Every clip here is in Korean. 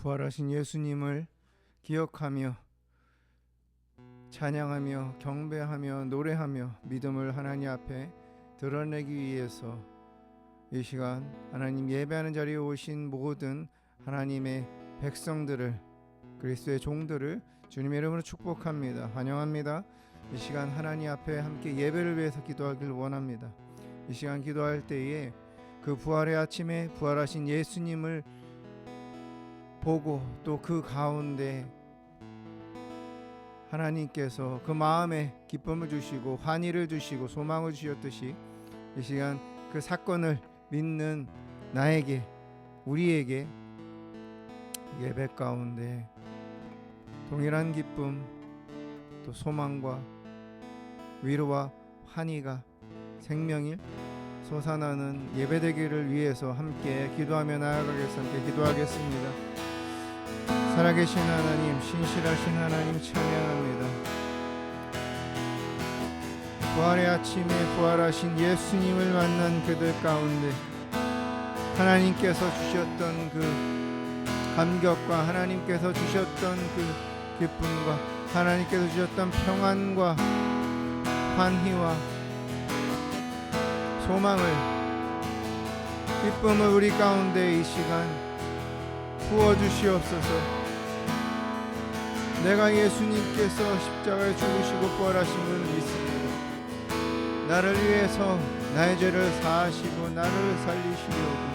부활하신 예수님을 기억하며 찬양하며 경배하며 노래하며 믿음을 하나님 앞에 드러내기 위해서 이 시간 하나님 예배하는 자리에 오신 모든 하나님의 백성들을, 그리스도의 종들을 주님의 이름으로 축복합니다. 환영합니다. 이 시간 하나님 앞에 함께 예배를 위해서 기도하길 원합니다. 이 시간 기도할 때에 그 부활의 아침에 부활하신 예수님을 보고 또 그 가운데 하나님께서 그 마음에 기쁨을 주시고 환희를 주시고 소망을 주셨듯이 이 시간 그 사건을 믿는 나에게, 우리에게 예배 가운데 동일한 기쁨, 또 소망과 위로와 환희가 생명일 솟아나는 예배되기를 위해서 함께 기도하며 나아가겠습니다. 함께 기도하겠습니다. 살아계신 하나님, 신실하신 하나님 찬양합니다. 부활의 아침에 부활하신 예수님을 만난 그들 가운데 하나님께서 주셨던 그 감격과 하나님께서 주셨던 그 기쁨과 하나님께서 주셨던 평안과 환희와 소망을, 기쁨을 우리 가운데 이 시간 부어주시옵소서. 내가 예수님께서 십자가에 죽으시고 부활하심을 믿습니다. 나를 위해서 나의 죄를 사하시고 나를 살리시려고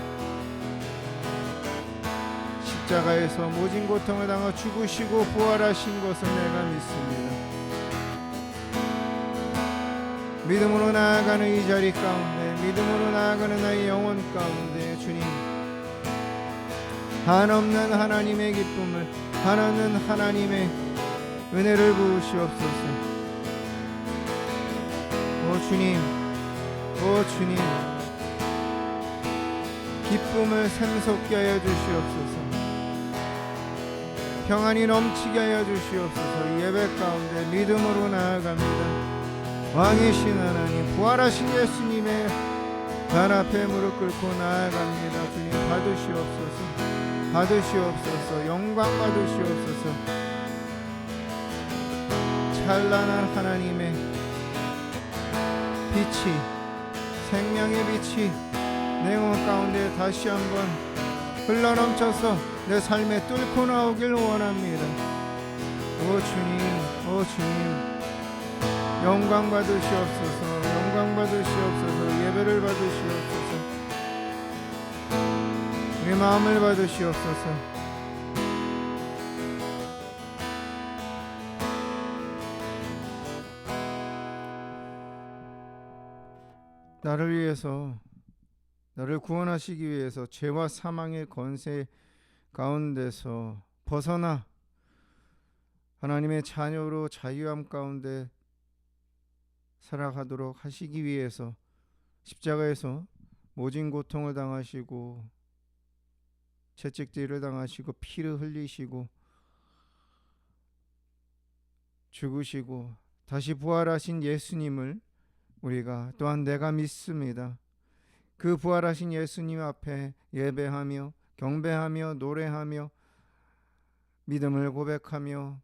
십자가에서 모진 고통을 당하 죽으시고 부활하신 것을 내가 믿습니다. 믿음으로 나아가는 이 자리 가운데, 믿음으로 나아가는 나의 영혼 가운데 주님, 한없는 하나님의 기쁨을, 한없는 하나님의 은혜를 부으시옵소서. 오 주님, 오 주님, 기쁨을 샘솟게 하여 주시옵소서. 평안이 넘치게 하여 주시옵소서. 예배 가운데 믿음으로 나아갑니다. 왕이신 하나님, 부활하신 예수님의 발 앞에 무릎 꿇고 나아갑니다. 주님 받으시옵소서. 받으시옵소서. 영광 받으시옵소서. 찬란한 하나님의 빛이, 생명의 빛이 내 영혼 가운데 다시 한번 흘러넘쳐서 내 삶에 뚫고 나오길 원합니다. 오 주님, 오 주님, 영광 받으시옵소서. 영광 받으시옵소서. 예배를 받으시옵소서. 우리 마음을 받으시옵소서. 나를 위해서, 나를 구원하시기 위해서 죄와 사망의 권세 가운데서 벗어나 하나님의 자녀로 자유함 가운데 살아가도록 하시기 위해서 십자가에서 모진 고통을 당하시고 채찍질을 당하시고 피를 흘리시고 죽으시고 다시 부활하신 예수님을 우리가 또한 내가 믿습니다. 그 부활하신 예수님 앞에 예배하며 경배하며 노래하며 믿음을 고백하며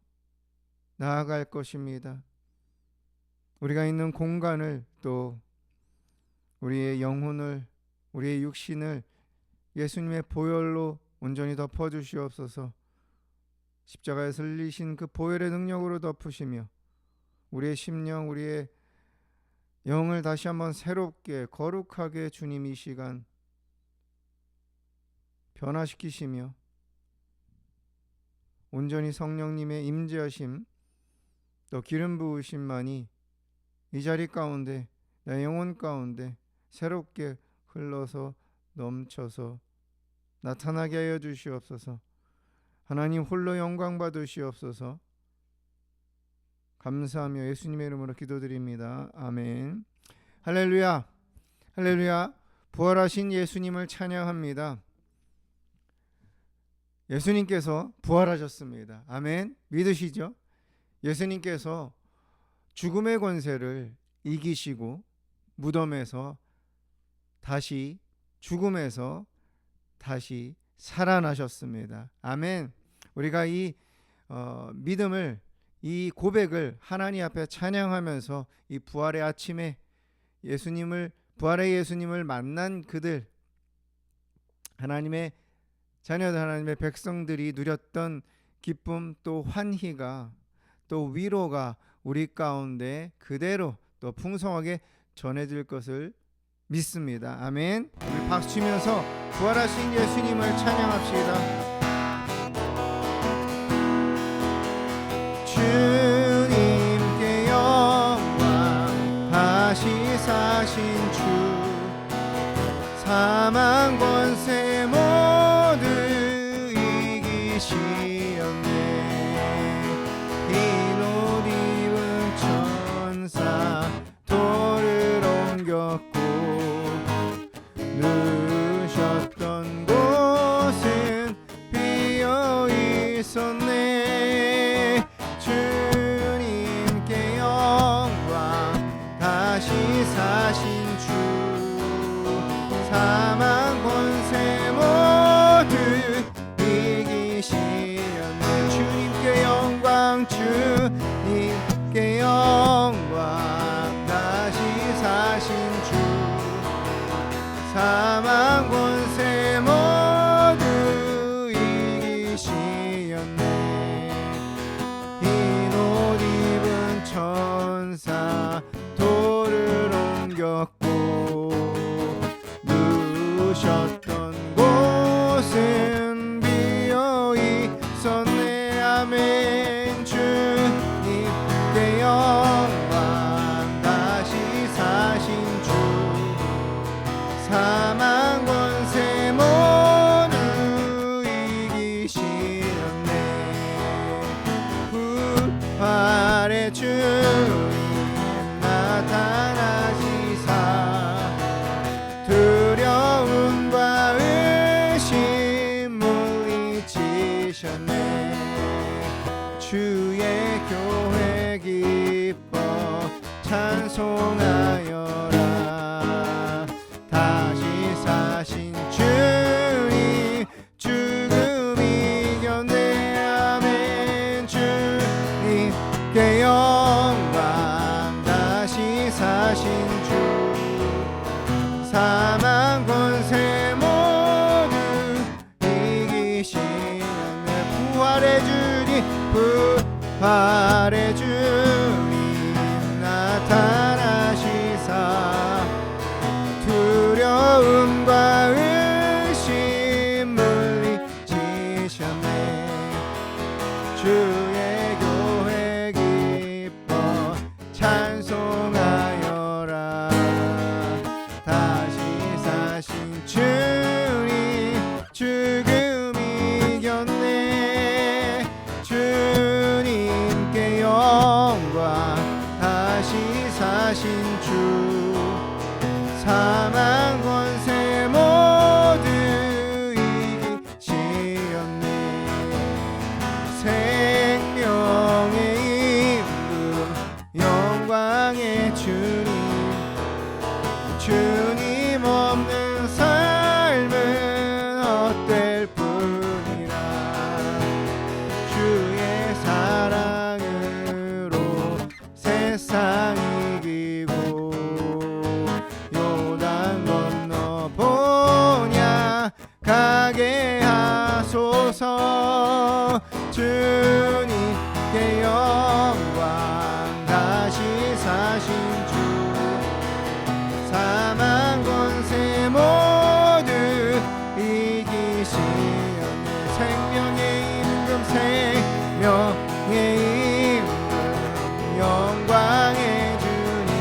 나아갈 것입니다. 우리가 있는 공간을, 또 우리의 영혼을, 우리의 육신을 예수님의 보혈로 온전히 덮어주시옵소서. 십자가에서 흘리신 그 보혈의 능력으로 덮으시며 우리의 심령, 우리의 영을 다시 한번 새롭게 거룩하게 주님 이 시간 변화시키시며 온전히 성령님의 임재하심, 또 기름 부으심만이 이 자리 가운데, 내 영혼 가운데 새롭게 흘러서 넘쳐서 나타나게 하여 주시옵소서. 하나님 홀로 영광 받으시옵소서. 감사하며 예수님의 이름으로 기도드립니다. 아멘. 할렐루야, 할렐루야. 부활하신 예수님을 찬양합니다. 예수님께서 부활하셨습니다. 아멘. 믿으시죠? 예수님께서 죽음의 권세를 이기시고 무덤에서 다시, 죽음에서 다시 살아나셨습니다. 아멘. 우리가 이 믿음을, 이 고백을 하나님 앞에 찬양하면서 이 부활의 아침에 부활의 예수님을 만난 그들, 하나님의 자녀들, 하나님의 백성들이 누렸던 기쁨, 또 환희가, 또 위로가 우리 가운데 그대로 또 풍성하게 전해질 것을 믿습니다. 아멘. 우리 박수 치면서 부활하신 예수님을 찬양합시다. 주님께 영광, 다시 사신 주, 사망 권세 모두 이기시었네. 흰 옷 입은 천사 돌을 옮겼고, 누우셨던 곳은 비어 있었네. 주님께 영광, 다시 사신 주, 사망 권세 모두 이기시었네. 주님께 영광, 주님께 영광, 다시 사신 주, 사망 권세 모두 이기시었네. 흰 옷 입은 천사 돌을 옮겼고, 누우셨던 곳은 비어 있었네. 아멘. 주님께 영광, 다시 사신 주, 사망 권세 모두 이기시었네. 부활의 주님 나타나시사, 두려움과 의심 물리치셨네. 주의 교회 기뻐 찬송하여라. 다시 사신 주님, 죽음 이겼네. 아멘. 주님께 영광, 다시 사신 주, 사망 권세 모두 이기시네. 부활의 주님, 부활의 주님 나타나시사, 두려움과 의심 물리치셨네. 주의 교회 기뻐 찬송하여라. 다시 사신 주님, 죽음 이겼네. 주님께 영광, 다시 사신 주, 사망 권세 모두 이기시었네. 생명의 임금, 영광의 주님, 주님 없는 삶은 헛될 뿐이라. 주의 사랑으로 세상 이기고, 요단 건너 보냐 가게 하소서. 주님께 영광, 다시 사신 주, 사망 권세 모두 이기시었네. 생명의 임금, 생명의 임금, 영광의 주님,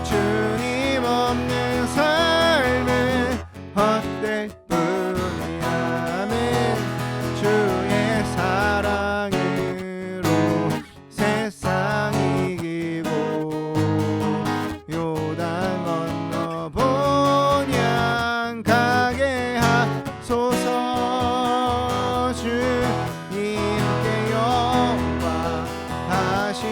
주님 없는 삶은 헛될 뿐이야. 아멘. 주의 사랑으로 세상 이기고, 요단 건너 본향 가게 하소서. 주님께 영광, 다시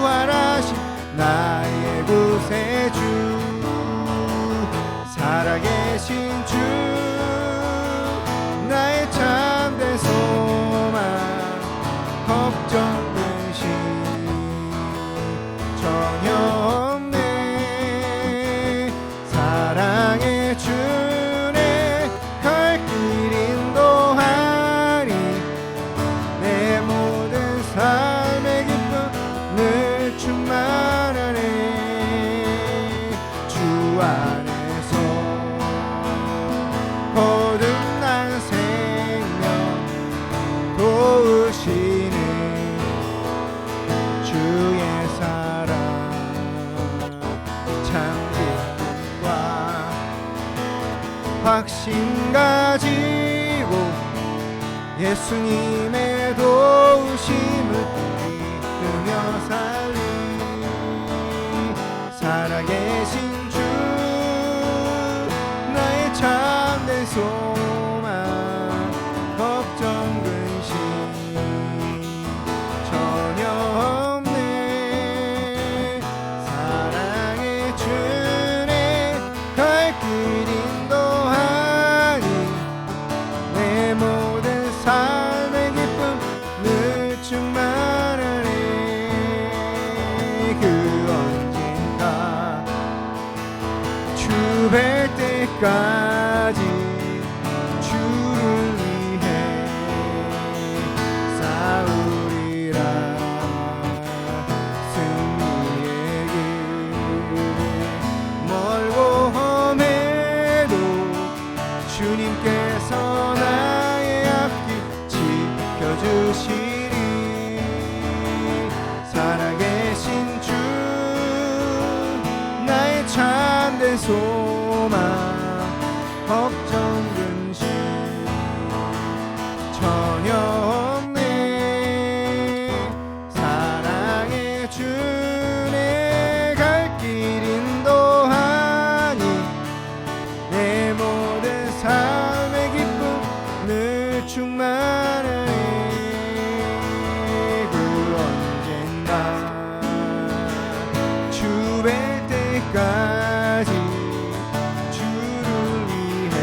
부활하신 나의 구세주 살아계신 주 나의 참된 소망 걱정 근심 전혀 없네 사랑의 주네 갈 길 인도하니 내 모든 삶의 기쁨 늘 충만하네 주 안에서 거듭난 생명 도우시네 주의 사랑 참 기쁨과 확신 가지고 예수님의 도우심을 믿으며 살리 살아계신 주 나의 참된 소망 걱정 근심 전혀 없네 사랑의 주네 갈 길 인도하니 내 모든 삶의 기쁨 늘 충만하네 그 언젠가 주 뵐 때까지 주를 위해 싸우리라 승리의 길 멀고 험해도 주님께서 나의 앞길 지켜주시리 살아계신 주 나의 참된 소망 걱정 근심 전혀 없네 사랑의 주네 갈 길 인도하니 내 모든 삶의 기쁨 늘 충만하네 그 언젠가 주 뵐 때까지 주를 위해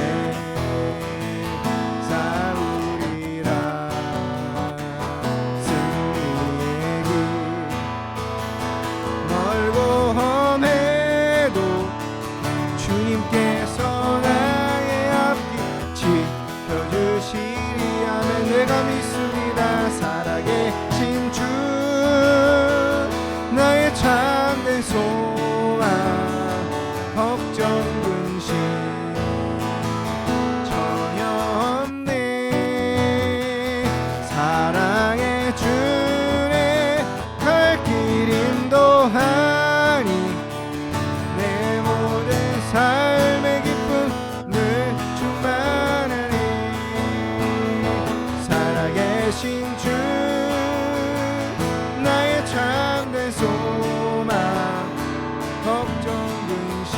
싸우리라 승리의 길 멀고 험해도 주님께서 나의 앞길 지켜주시리 하면 내가 믿습니다 살아계신 주 나의 참된 소망 걱정 근심 전혀 없네 사랑의 주네 갈 길 인도하니 내 모든 삶의 기쁨 늘 충만하니 살아계신 주 나의 참된 소망 걱정 근심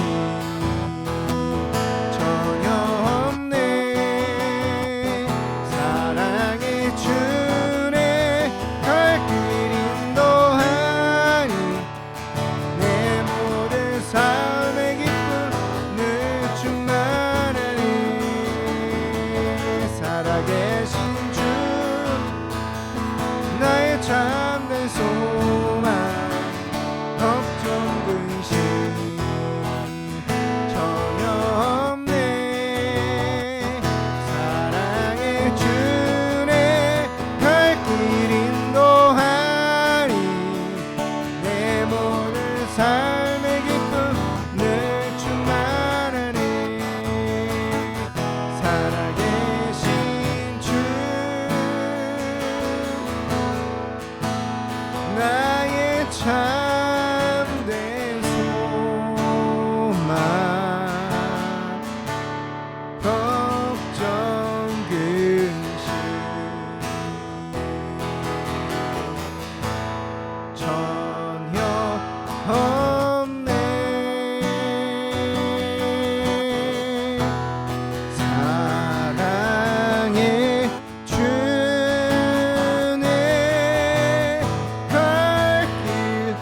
전혀 없네 사랑의 주네 갈 길 인도하니 내 모든 삶의 기쁨 늘 충만하니 살아계신 주 나의 참된 소망 걱정 근심 전혀 없네 사랑의 주네 갈 길 인도하니 내 모든 삶의 기쁨 늘 충만하니 살아계신 주 나의 참된 소망 걱정 근심 전혀 없네 사랑의 주네 갈 길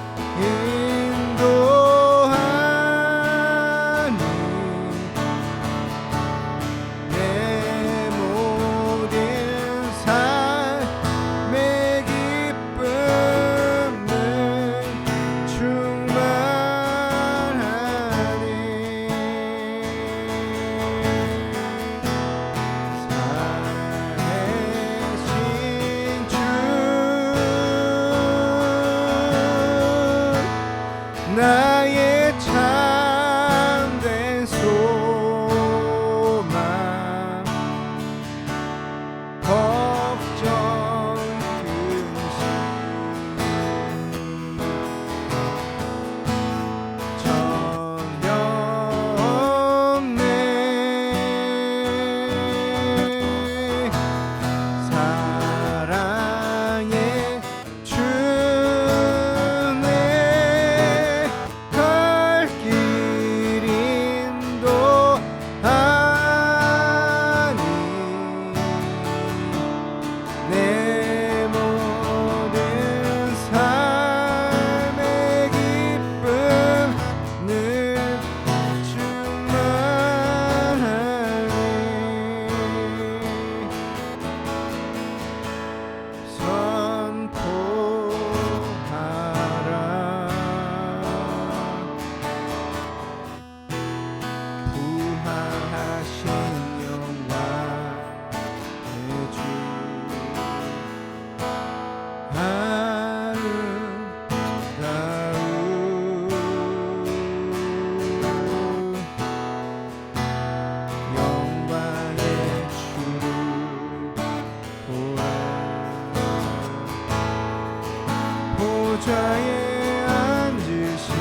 보좌에 앉으신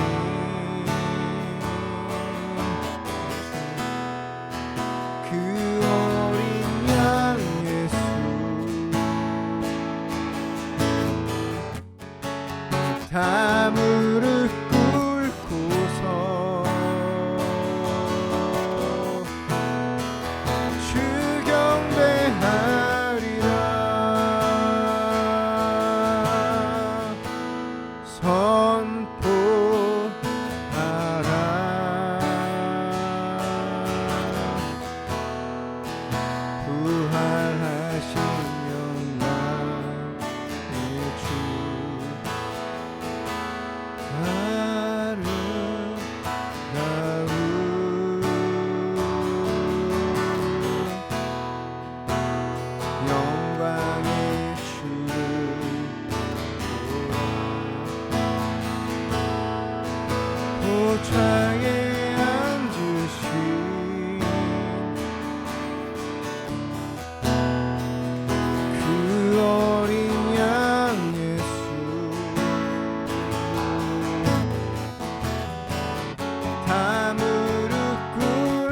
그 어린 양 예수, 다 무릎 꿇고서 주 경배하리라. 선포하라. 부활하신 영광의 주, 아름다운 영광의 주, 보좌에 앉으신 그 어린 양 예수, 다 무릎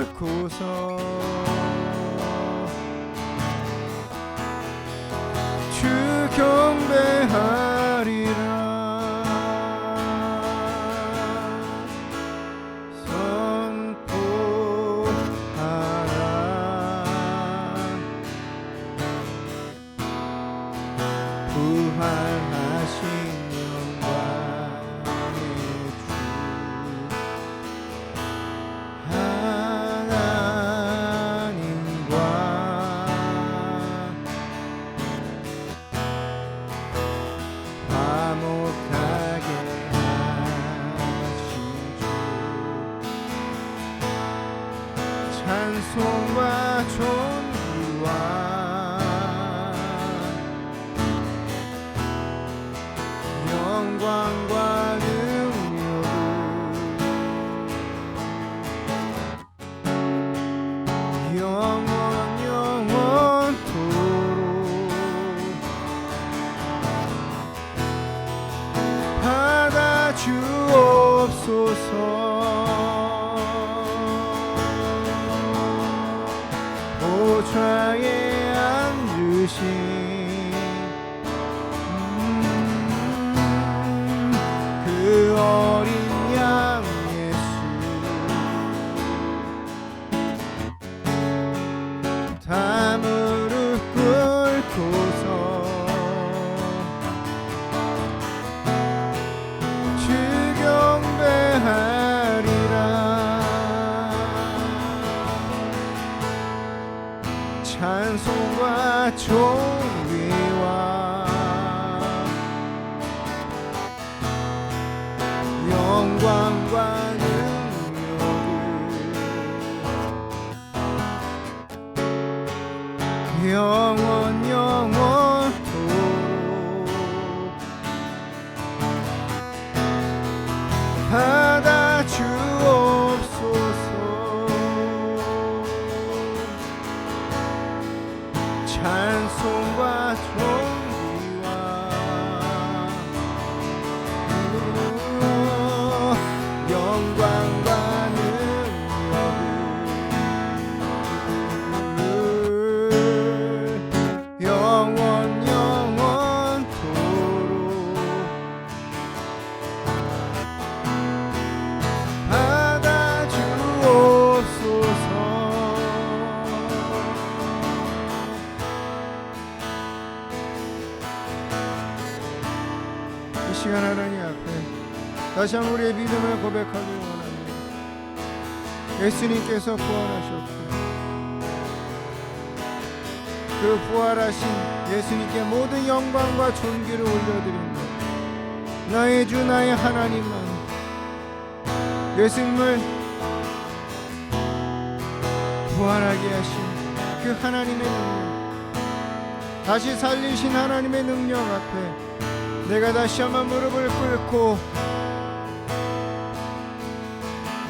꿇고서 주 경배하리라. 부활하신 영광의 주, 하나님과 화목하게 하신 주, 찬송과 존귀와 영광과 능력을 영원 영원토록 받아 주옵소서. 보좌에 앉으신 그 어린 양 예수, 다 무릎 꿇고서 주 경배하리라. 찬송과 존귀와 영광과 능력을 영원 영원토록 받아 주옵소서. 찬송과 존귀와 영광과 능력을 영원 영원토록 받아 주옵소서. 이 시간 하나님 앞에 다시 한번 우리의 믿음을 고백하길 원합니다. 예수님께서 부활하셨고 그 부활하신 예수님께 모든 영광과 존귀를 올려드립니다. 나의 주 나의 하나님만 예수님을 부활하게 하신 그 하나님의 능력, 다시 살리신 하나님의 능력 앞에 내가 다시 한번 무릎을 꿇고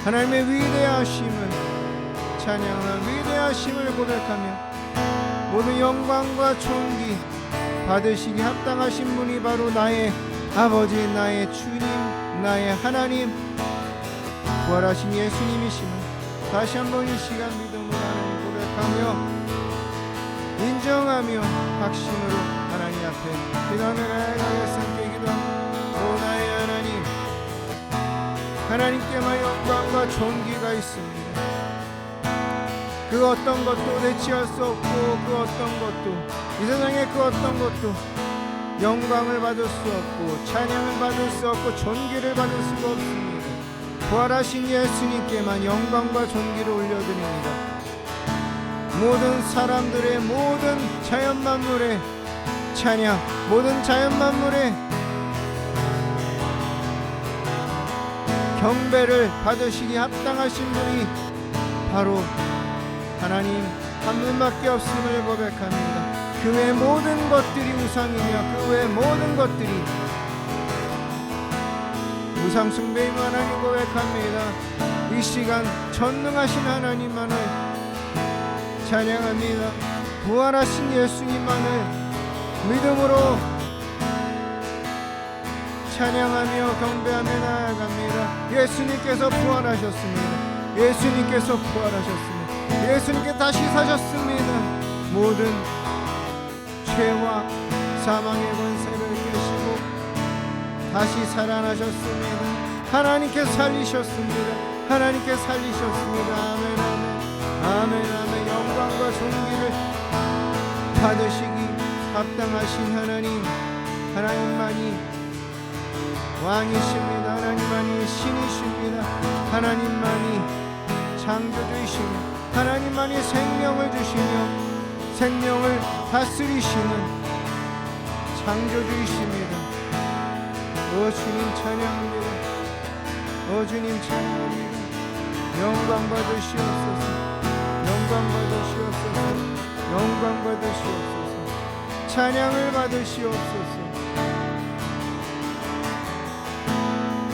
하나님의 위대하심을 찬양하는 위대하심을 고백하며 모든 영광과 존귀 받으시기 합당하신 분이 바로 나의 아버지, 나의 주님, 나의 하나님, 부활하신 예수님이시면 다시 한번 이 시간 믿음으로 하나님 고백하며 인정하며 확신으로 하나님 앞에 기도하며 나아가겠습니다. 기도하며 오 나의 하나님, 하나님께만 영광과 존귀가 있습니다. 그 어떤 것도 대체할 수 없고 그 어떤 것도 이 세상의 그 어떤 것도 영광을 받을 수 없고 찬양을 받을 수 없고 존귀를 받을 수가 없습니다. 부활하신 예수님께만 영광과 존귀를 올려드립니다. 모든 사람들의 모든 자연 만물의 찬양, 모든 자연 만물의 경배를 받으시기 합당하신 분이 바로 하나님 한 분밖에 없음을 고백합니다. 그 외 모든 것들이 우상이며 그 외 모든 것들이 우상 숭배임 하나님 고백합니다. 이 시간 전능하신 하나님만을 찬양합니다. 부활하신 예수님만을 믿음으로 찬양하며 경배하며 나아갑니다. 예수님께서 부활하셨습니다. 예수님께서 부활하셨습니다. 예수님께 다시 사셨습니다. 모든 죄와 사망의 권세를 깨시고 다시 살아나셨습니다. 하나님께 살리셨습니다. 하나님께 살리셨습니다. 아멘 아멘 아멘 아멘. 영광과 존귀를 받으시기 합당하신 하나님, 하나님만이 왕이십니다. 하나님만이 신이십니다. 하나님만이 창조주이시며 하나님만이 생명을 주시며 생명을 다스리시는 창조주이십니다. 오 주님 찬양합니다. 오 주님 찬양합니다. 영광 받으시옵소서. 영광 받으시옵소서. 영광 받으시옵소서. 찬양을 받으시옵소서.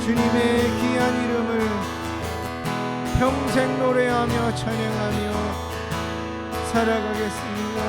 주님의 귀한 이름을 평생 노래하며 찬양하며 살아가겠습니다.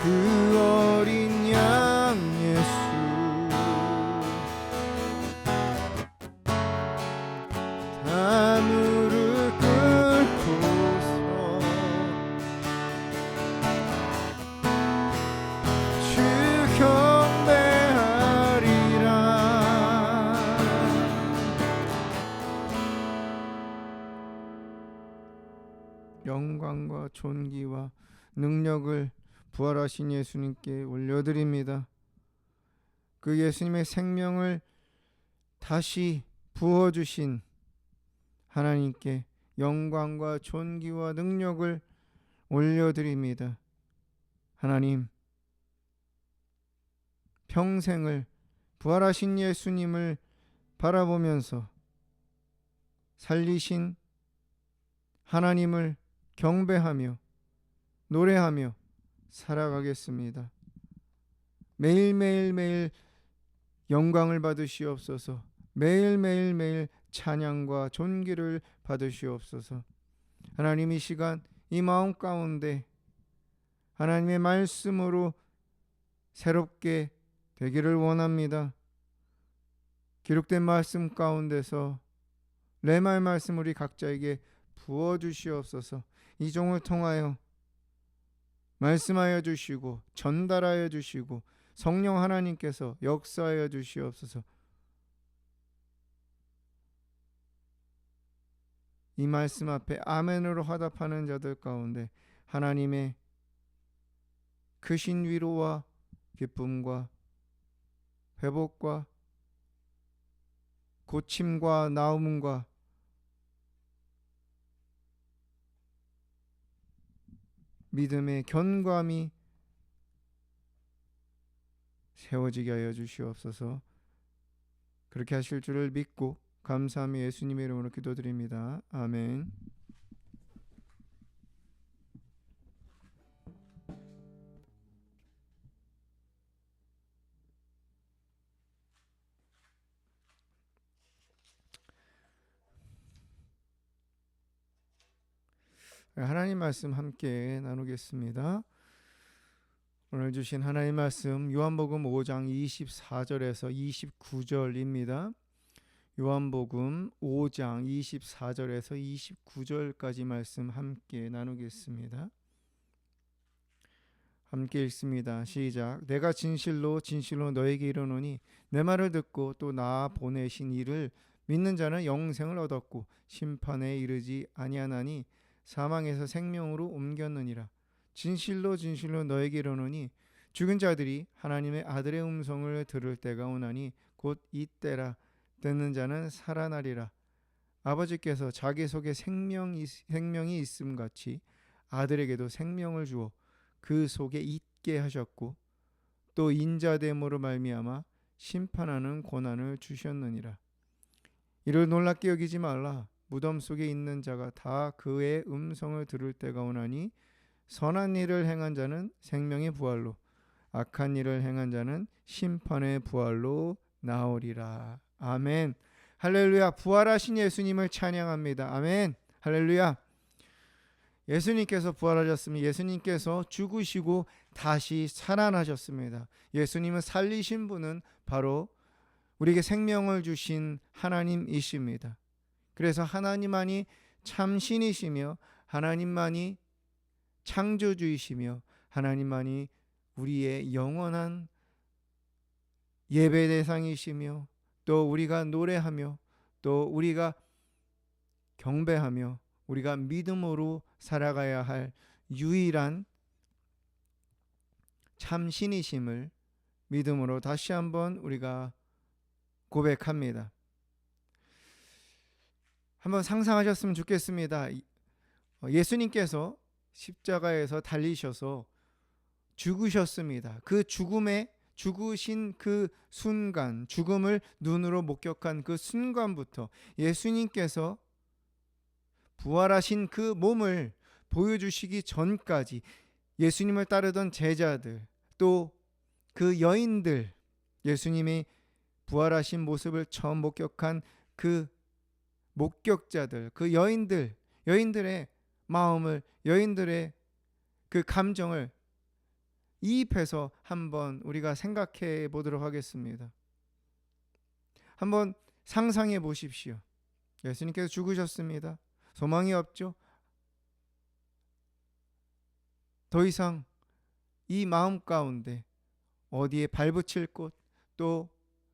그 어린 양 예수 다 무릎 꿇고서 주 경배하리라. 영광과 존귀와 능력을 부활하신 예수님께 올려드립니다. 그 예수님의 생명을 다시 부어주신 하나님께 영광과 존귀와 능력을 올려드립니다. 하나님, 평생을 부활하신 예수님을 바라보면서 살리신 하나님을 경배하며 노래하며 살아가겠습니다. 매일 영광을 받으시옵소서. 매일 찬양과 존귀를 받으시옵소서. 하나님, 이 시간 이 마음 가운데 하나님의 말씀으로 새롭게 되기를 원합니다. 기록된 말씀 가운데서 레마의 말씀 우리 각자에게 부어주시옵소서. 이 종을 통하여 말씀하여 주시고 전달하여 주시고 성령 하나님께서 역사하여 주시옵소서. 이 말씀 앞에 아멘으로 화답하는 자들 가운데 하나님의 크신 위로와 기쁨과 회복과 고침과 나음과 믿음의 견고함이 세워지게 하여 주시옵소서. 그렇게 하실 줄을 믿고 감사하며 예수님의 이름으로 기도드립니다. 아멘. 하나님 말씀 함께 나누겠습니다. 오늘 주신 하나님 말씀 요한복음 5장 24절에서 29절입니다. 요한복음 5장 24절에서 29절까지 말씀 함께 나누겠습니다. 함께 읽습니다. 시작. 내가 진실로 너에게 이르노니 내 말을 듣고 또 나 보내신 이를 믿는 자는 영생을 얻었고 심판에 이르지 아니하나니 사망에서 생명으로 옮겼느니라. 진실로 너에게 이르노니 죽은 자들이 하나님의 아들의 음성을 들을 때가 오나니 곧 이때라. 듣는 자는 살아나리라. 아버지께서 자기 속에 생명이 있음 같이 아들에게도 생명을 주어 그 속에 있게 하셨고 또 인자됨으로 말미암아 심판하는 고난을 주셨느니라. 이를 놀랍게 여기지 말라. 무덤 속에 있는 자가 다 그의 음성을 들을 때가 오나니 선한 일을 행한 자는 생명의 부활로 악한 일을 행한 자는 심판의 부활로 나오리라. 아멘. 할렐루야. 부활하신 예수님을 찬양합니다. 아멘. 할렐루야. 예수님께서 부활하셨으면 예수님께서 죽으시고 다시 살아나셨습니다. 예수님은 살리신 분은 바로 우리에게 생명을 주신 하나님이십니다. 그래서 하나님만이 참신이시며 하나님만이 창조주이시며 하나님만이 우리의 영원한 예배 대상이시며 또 우리가 노래하며 또 우리가 경배하며 우리가 믿음으로 살아가야 할 유일한 참신이심을 믿음으로 다시 한번 우리가 고백합니다. 한번 상상하셨으면 좋겠습니다. 예수님께서 십자가에서 달리셔서 죽으셨습니다. 그 죽으신 그 순간, 죽음을 눈으로 목격한 그 순간부터 예수님께서 부활하신 그 몸을 보여주시기 전까지 예수님을 따르던 제자들, 또 그 여인들, 예수님이 부활하신 모습을 처음 목격한 그 목격자들, 그 여인들의 마음을, 여인들의 그 감정을 이입해서 한번 우리가 생각해 보도록 하겠습니다. 한번 상상해 보십시오. 예수님께서 죽으셨습니다. 소망이 없죠. 더 이상 이 마음 가운데 어디에 발붙일 곳, 또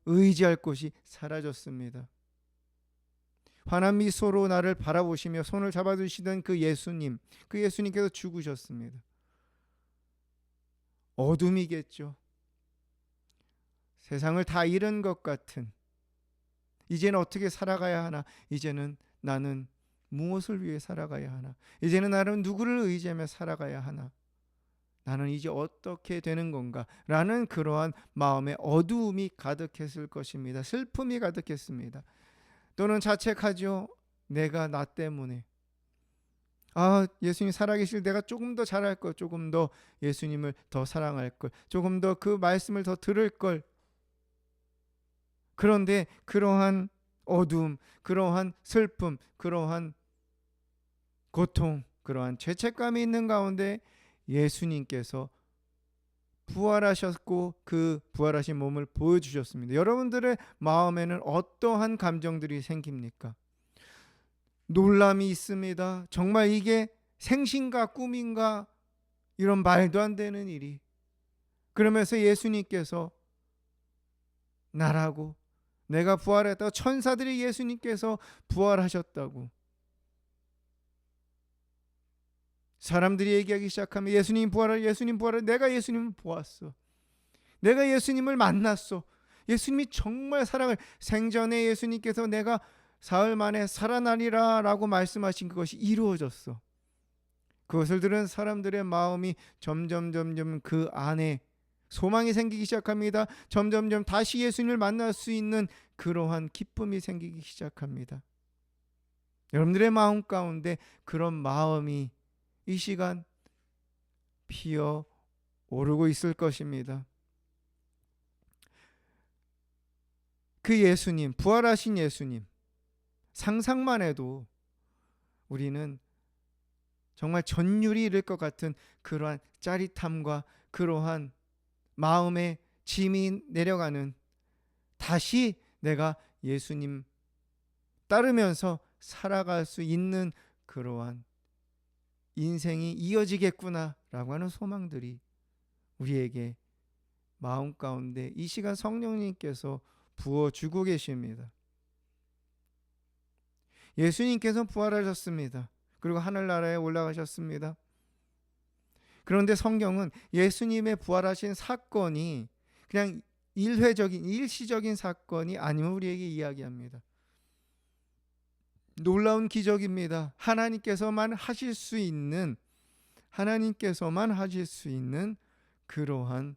의지할 곳이 사라졌습니다. 환한 미소로 나를 바라보시며 손을 잡아주시던 그 예수님, 그 예수님께서 죽으셨습니다. 어둠이겠죠. 세상을 다 잃은 것 같은, 이제는 어떻게 살아가야 하나, 이제는 나는 무엇을 위해 살아가야 하나, 이제는 나는 누구를 의지하며 살아가야 하나, 나는 이제 어떻게 되는 건가 라는 그러한 마음의 어두움이 가득했을 것입니다. 슬픔이 가득했습니다. 또는 자책하죠. 내가 나 때문에, 예수님 살아계실 내가 조금 더 잘할 걸, 조금 더 예수님을 더 사랑할 걸, 조금 더 그 말씀을 더 들을 걸. 그런데 그러한 어두움, 그러한 슬픔, 그러한 고통, 그러한 죄책감이 있는 가운데 예수님께서 부활하셨고 그 부활하신 몸을 보여주셨습니다. 여러분들의 마음에는 어떠한 감정들이 생깁니까? 놀람이 있습니다. 정말 이게 생신가 꿈인가, 이런 말도 안 되는 일이. 그러면서 예수님께서 나라고, 내가 부활했다고, 천사들이 예수님께서 부활하셨다고 사람들이 얘기하기 시작하면 예수님 부활을, 예수님 부활을, 내가 예수님을 보았어, 내가 예수님을 만났어, 예수님이 정말 사랑을, 생전에 예수님께서 내가 사흘 만에 살아나리라 라고 말씀하신 그것이 이루어졌어. 그것을 들은 사람들의 마음이 점점 그 안에 소망이 생기기 시작합니다. 점점 다시 예수님을 만날 수 있는 그러한 기쁨이 생기기 시작합니다. 여러분들의 마음 가운데 그런 마음이 이 시간 피어 오르고 있을 것입니다. 그 예수님, 부활하신 예수님, 상상만 해도 우리는 정말 전율이 이를 것 같은 그러한 짜릿함과 그러한 마음의 짐이 내려가는, 다시 내가 예수님 따르면서 살아갈 수 있는 그러한 인생이 이어지겠구나라고 하는 소망들이 우리에게 마음 가운데 이 시간 성령님께서 부어주고 계십니다. 예수님께서 부활하셨습니다. 그리고 하늘나라에 올라가셨습니다. 그런데 성경은 예수님의 부활하신 사건이 그냥 일시적인 사건이 아님을 우리에게 이야기합니다. 놀라운 기적입니다. 하나님께서만 하실 수 있는 그러한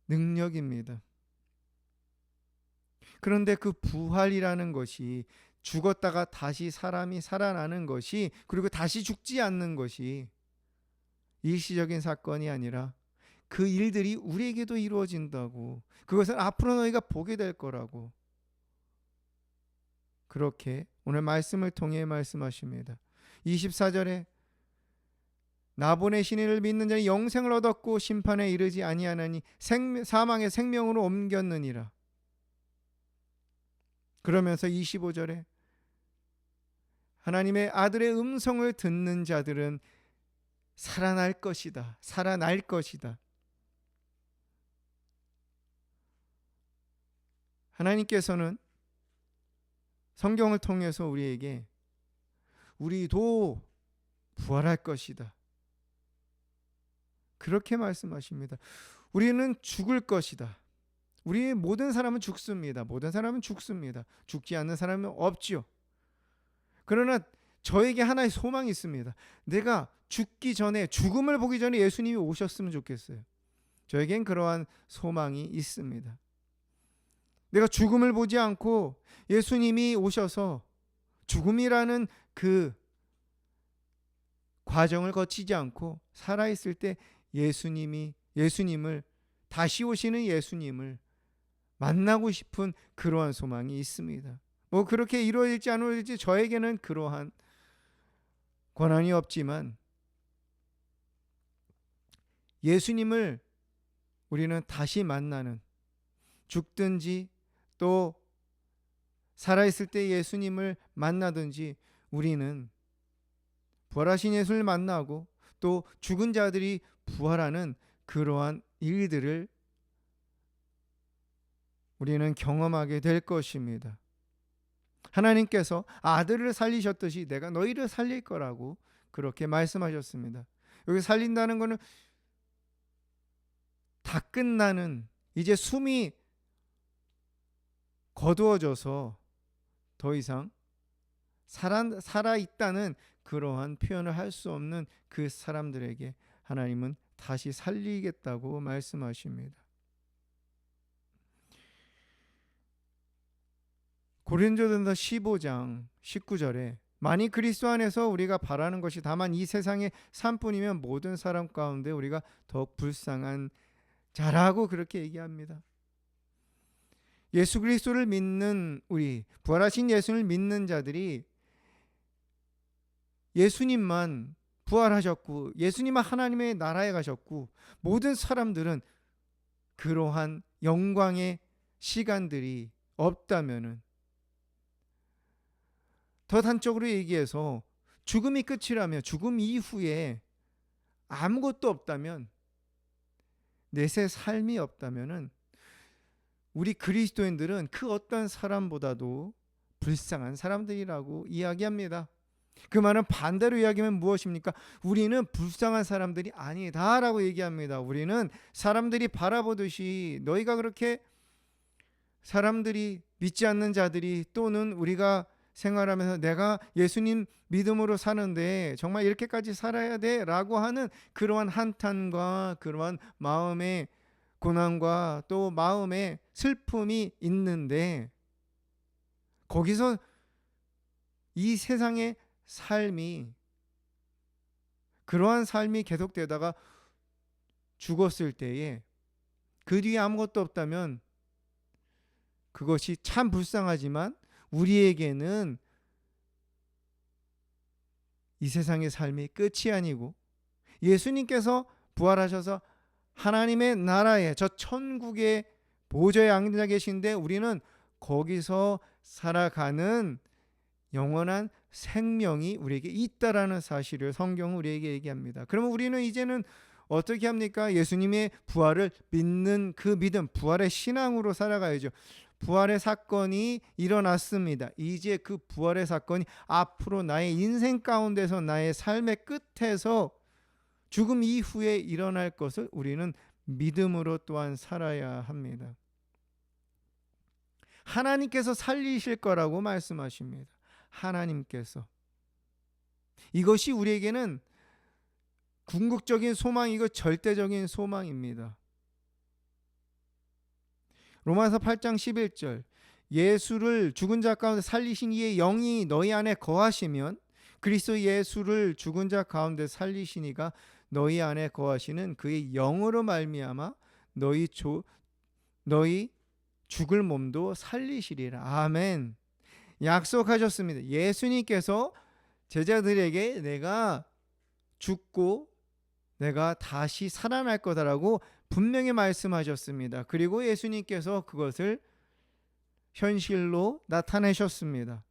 능력입니다. 그런데 그 부활이라는 것이, 죽었다가 다시 사람이 살아나는 것이, 그리고 다시 죽지 않는 것이 일시적인 사건이 아니라 그 일들이 우리에게도 이루어진다고, 그것은 앞으로 너희가 보게 될 거라고, 그렇게 오늘 말씀을 통해 말씀하십니다. 24절에 나 보내신 이를 믿는 자는 영생을 얻었고 심판에 이르지 아니하나니 사망의 생명으로 옮겼느니라. 그러면서 25절에 하나님의 아들의 음성을 듣는 자들은 살아날 것이다. 하나님께서는 성경을 통해서 우리에게 우리도 부활할 것이다, 그렇게 말씀하십니다. 우리는 죽을 것이다. 우리 모든 사람은 죽습니다. 죽지 않는 사람은 없지요. 그러나 저에게 하나의 소망이 있습니다. 내가 죽기 전에, 죽음을 보기 전에 예수님이 오셨으면 좋겠어요. 저에겐 그러한 소망이 있습니다. 내가 죽음을 보지 않고 예수님이 오셔서 죽음이라는 그 과정을 거치지 않고 살아있을 때 예수님을, 다시 오시는 예수님을 만나고 싶은 그러한 소망이 있습니다. 뭐 그렇게 이루어질지 안 이루어질지 저에게는 그러한 권한이 없지만, 예수님을 우리는 다시 만나는, 죽든지 또 살아있을 때 예수님을 만나든지, 우리는 부활하신 예수를 만나고 또 죽은 자들이 부활하는 그러한 일들을 우리는 경험하게 될 것입니다. 하나님께서 아들을 살리셨듯이 내가 너희를 살릴 거라고 그렇게 말씀하셨습니다. 여기 살린다는 것은 다 끝나는, 이제 숨이 거두어져서 더 이상 살아있다는 그러한 표현을 할 수 없는 그 사람들에게 하나님은 다시 살리겠다고 말씀하십니다. 고린도전서 15장 19절에 만일 그리스도 안에서 우리가 바라는 것이 다만 이 세상의 삶뿐이면 모든 사람 가운데 우리가 더욱 불쌍한 자라고 그렇게 얘기합니다. 예수 그리스도를 믿는 우리, 부활하신 예수를 믿는 자들이 예수님만 부활하셨고 예수님만 하나님의 나라에 가셨고 모든 사람들은 그러한 영광의 시간들이 없다면은, 더 단적으로 얘기해서 죽음이 끝이라며 죽음 이후에 아무것도 없다면, 내세 삶이 없다면은 우리 그리스도인들은 그 어떤 사람보다도 불쌍한 사람들이라고 이야기합니다. 그 말은 반대로 이야기하면 무엇입니까? 우리는 불쌍한 사람들이 아니다라고 얘기합니다. 우리는 사람들이 바라보듯이, 너희가 그렇게 사람들이 믿지 않는 자들이 또는 우리가 생활하면서 내가 예수님 믿음으로 사는데 정말 이렇게까지 살아야 돼? 라고 하는 그러한 한탄과 그러한 마음의 고난과 또 마음의 슬픔이 있는데, 거기서 이 세상의 삶이, 그러한 삶이 계속되다가 죽었을 때에 그 뒤에 아무것도 없다면 그것이 참 불쌍하지만 우리에게는 이 세상의 삶이 끝이 아니고 예수님께서 부활하셔서 하나님의 나라에, 저 천국의 보좌에 앉아 계신데 우리는 거기서 살아가는 영원한 생명이 우리에게 있다라는 사실을 성경은 우리에게 얘기합니다. 그러면 우리는 이제는 어떻게 합니까? 예수님의 부활을 믿는 그 믿음, 부활의 신앙으로 살아가야죠. 부활의 사건이 일어났습니다. 이제 그 부활의 사건이 앞으로 나의 인생 가운데서, 나의 삶의 끝에서, 죽음 이후에 일어날 것을 우리는 믿음으로 또한 살아야 합니다. 하나님께서 살리실 거라고 말씀하십니다. 하나님께서. 이것이 우리에게는 궁극적인 소망이고 절대적인 소망입니다. 로마서 8장 11절, 예수를 죽은 자 가운데 살리신 이의 영이 너희 안에 거하시면, 그리스도 예수를 죽은 자 가운데 살리신 이가 너희 안에 거하시는 그의 영으로 말미암아 너희 죽을 몸도 살리시리라. 아멘. 약속하셨습니다. 예수님께서 제자들에게 내가 죽고 내가 다시 살아날 거다라고 분명히 말씀하셨습니다. 그리고 예수님께서 그것을 현실로 나타내셨습니다.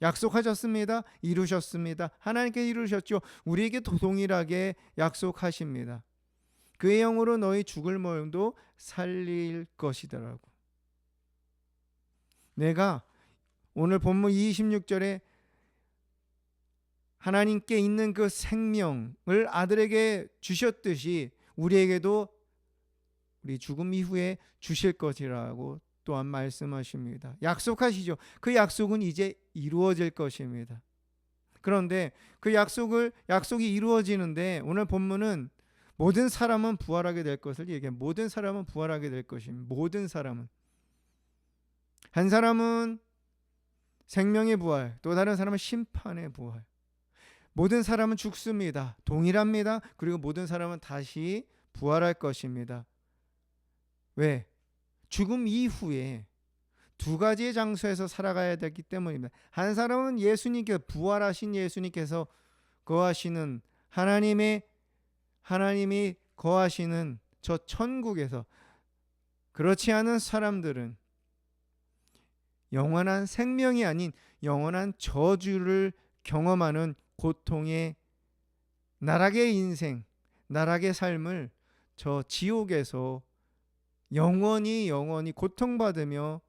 약속하셨습니다. 이루셨습니다. 하나님께 이루셨죠. 우리에게도 동일하게 약속하십니다. 그의 영으로 너희 죽을 몸도 살릴 것이더라고. 내가 오늘 본문 26절에 하나님께 있는 그 생명을 아들에게 주셨듯이 우리에게도 우리 죽음 이후에 주실 것이라고 또한 말씀하십니다. 약속하시죠. 그 약속은 이제 이루어질 것입니다. 그런데 그 약속이 이루어지는데 오늘 본문은 모든 사람은 부활하게 될 것을 얘기해요. 모든 사람은 부활하게 될 것입니다. 모든 사람은. 한 사람은 생명의 부활, 또 다른 사람은 심판의 부활. 모든 사람은 죽습니다. 동일합니다. 그리고 모든 사람은 다시 부활할 것입니다. 왜? 죽음 이후에 두 가지의 장소에서 살아가야 되기 때문입니다. 한 사람은 예수님께서, 부활하신 예수님께서 거하시는 하나님이 거하시는 저 천국에서, 그렇지 않은 사람들은 영원한 생명이 아닌 영원한 저주를 경험하는 고통의 나락의 인생, 나락의 삶을 저 지옥에서 영원히 고통받으며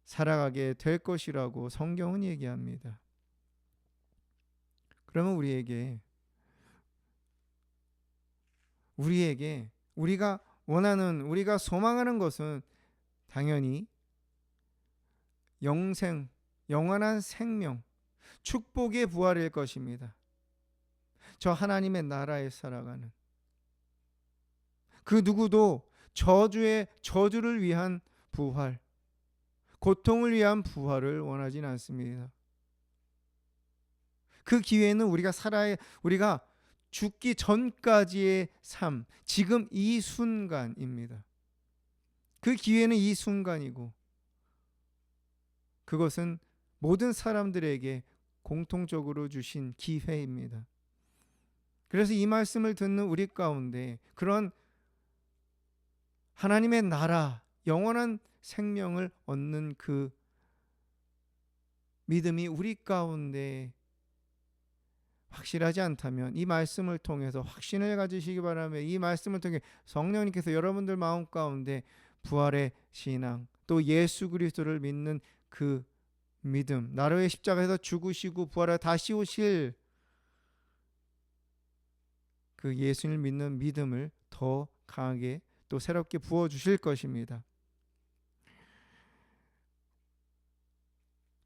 살아가게 될 것이라고 성경은 얘기합니다. 그러면 우리에게 우리가 원하는, 우리가 소망하는 것은 당연히 영생, 영원한 생명, 축복의 부활일 것입니다. 저 하나님의 나라에 살아가는 그 누구도 저주를 위한 부활, 고통을 위한 부활을 원하진 않습니다. 그 기회는 우리가 죽기 전까지의 삶, 지금 이 순간입니다. 그 기회는 이 순간이고, 그것은 모든 사람들에게 공통적으로 주신 기회입니다. 그래서 이 말씀을 듣는 우리 가운데 그런 하나님의 나라, 영원한 생명을 얻는 그 믿음이 우리 가운데 확실하지 않다면 이 말씀을 통해서 확신을 가지시기 바라며, 이 말씀을 통해 성령님께서 여러분들 마음 가운데 부활의 신앙, 또 예수 그리스도를 믿는 그 믿음, 나를 위해 십자가에서 죽으시고 부활하여 다시 오실 그 예수님을 믿는 믿음을 더 강하게 또 새롭게 부어주실 것입니다.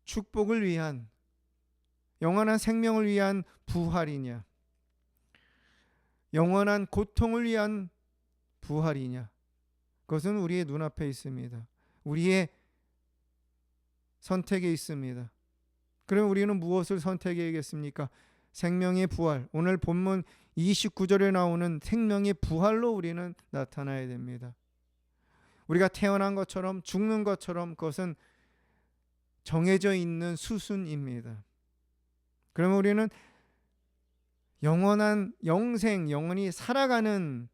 축복을 위한, 영원한 생명을 위한 부활이냐, 영원한 고통을 위한 부활이냐, 그것은 우리의 눈앞에 있습니다. 우리의 선택에 있습니다. 그럼 우리는 무엇을 선택해야겠습니까? 생명의 부활, 오늘 본문 29절에 나오는 생명의 부활로 우리는 나타나야 됩니다. 우리가 태어난 것처럼 죽는 것처럼 그것은 정해져 있는 수순입니다. 그러면 우리는 영원한 영생, 영원히 살아가는,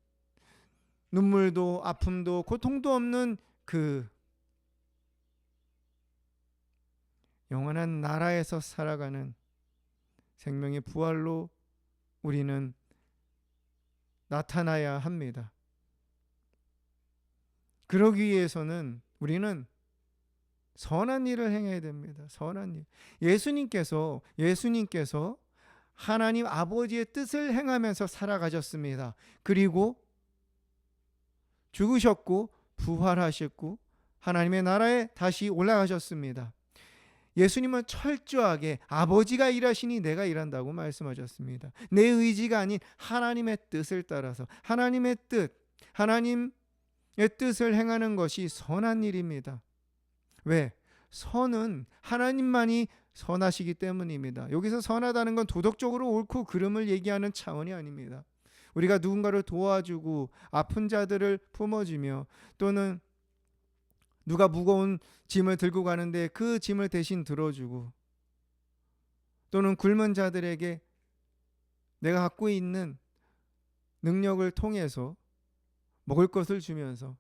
눈물도 아픔도 고통도 없는 그 영원한 나라에서 살아가는 생명의 부활로 우리는 나타나야 합니다. 그러기 위해서는 우리는 선한 일을 행해야 됩니다. 선한 일. 예수님께서 하나님 아버지의 뜻을 행하면서 살아가셨습니다. 그리고 죽으셨고 부활하셨고 하나님의 나라에 다시 올라가셨습니다. 예수님은 철저하게 아버지가 일하시니 내가 일한다고 말씀하셨습니다. 내 의지가 아닌 하나님의 뜻을 따라서, 하나님의 뜻을 행하는 것이 선한 일입니다. 왜? 선은 하나님만이 선하시기 때문입니다. 여기서 선하다는 건 도덕적으로 옳고 그름을 얘기하는 차원이 아닙니다. 우리가 누군가를 도와주고 아픈 자들을 품어주며, 또는 누가 무거운 짐을 들고 가는데 그 짐을 대신 들어주고, 또는 굶은 자들에게 내가 갖고 있는 능력을 통해서 먹을 것을 주면서,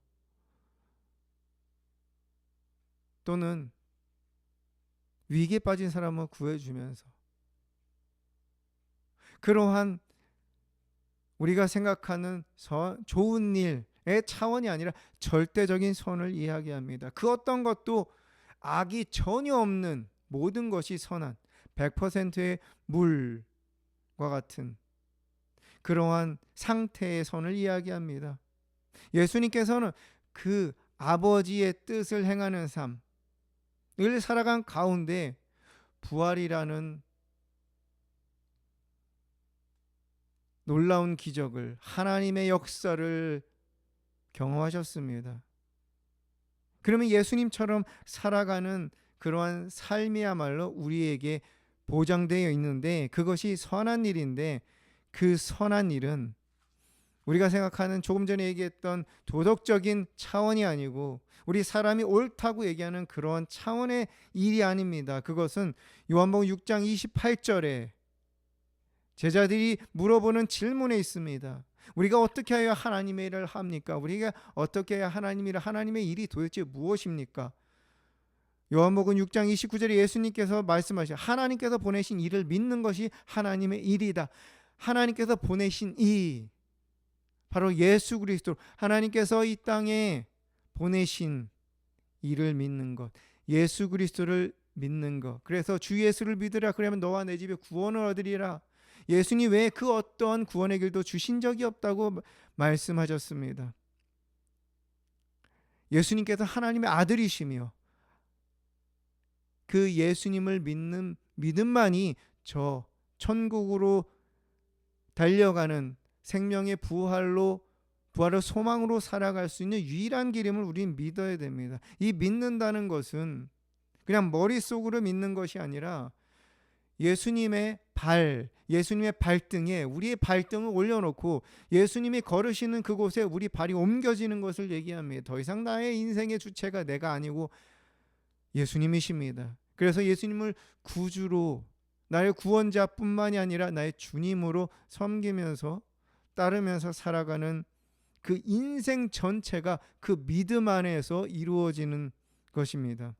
또는 위기에 빠진 사람을 구해주면서, 그러한 우리가 생각하는 좋은 일의 차원이 아니라 절대적인 선을 이야기합니다. 그 어떤 것도 악이 전혀 없는, 모든 것이 선한 100%의 물과 같은 그러한 상태의 선을 이야기합니다. 예수님께서는 그 아버지의 뜻을 행하는 삶을 살아간 가운데 부활이라는 놀라운 기적을, 하나님의 역사를 경험하셨습니다. 그러면 예수님처럼 살아가는 그러한 삶이야말로 우리에게 보장되어 있는데, 그것이 선한 일인데, 그 선한 일은 우리가 생각하는 조금 전에 얘기했던 도덕적인 차원이 아니고 우리 사람이 옳다고 얘기하는 그러한 차원의 일이 아닙니다. 그것은 요한복음 6장 28절에 제자들이 물어보는 질문에 있습니다. 우리가 어떻게 해야 하나님의 일을 합니까? 우리가 어떻게 해야 하나님의 일이 도대체 무엇입니까? 요한복음 6장 29절에 예수님께서 말씀하시죠. 하나님께서 보내신 일을 믿는 것이 하나님의 일이다. 하나님께서 보내신 이 바로 예수 그리스도, 하나님께서 이 땅에 보내신 이를 믿는 것, 예수 그리스도를 믿는 것. 그래서 주 예수를 믿으라, 그러면 너와 내 집에 구원을 얻으리라. 예수님 외에 그 어떠한 구원의 길도 주신 적이 없다고 말씀하셨습니다. 예수님께서 하나님의 아들이시며 그 예수님을 믿는 믿음만이 저 천국으로 달려가는 생명의 부활로 소망으로 살아갈 수 있는 유일한 길임을 우리는 믿어야 됩니다. 이 믿는다는 것은 그냥 머릿속으로 믿는 것이 아니라 예수님의 예수님의 발등에 우리의 발등을 올려놓고 예수님이 걸으시는 그곳에 우리 발이 옮겨지는 것을 얘기합니다. 더 이상 나의 인생의 주체가 내가 아니고 예수님이십니다. 그래서 예수님을 구주로, 나의 구원자뿐만이 아니라 나의 주님으로 섬기면서 따르면서 살아가는 그 인생 전체가 그 믿음 안에서 이루어지는 것입니다.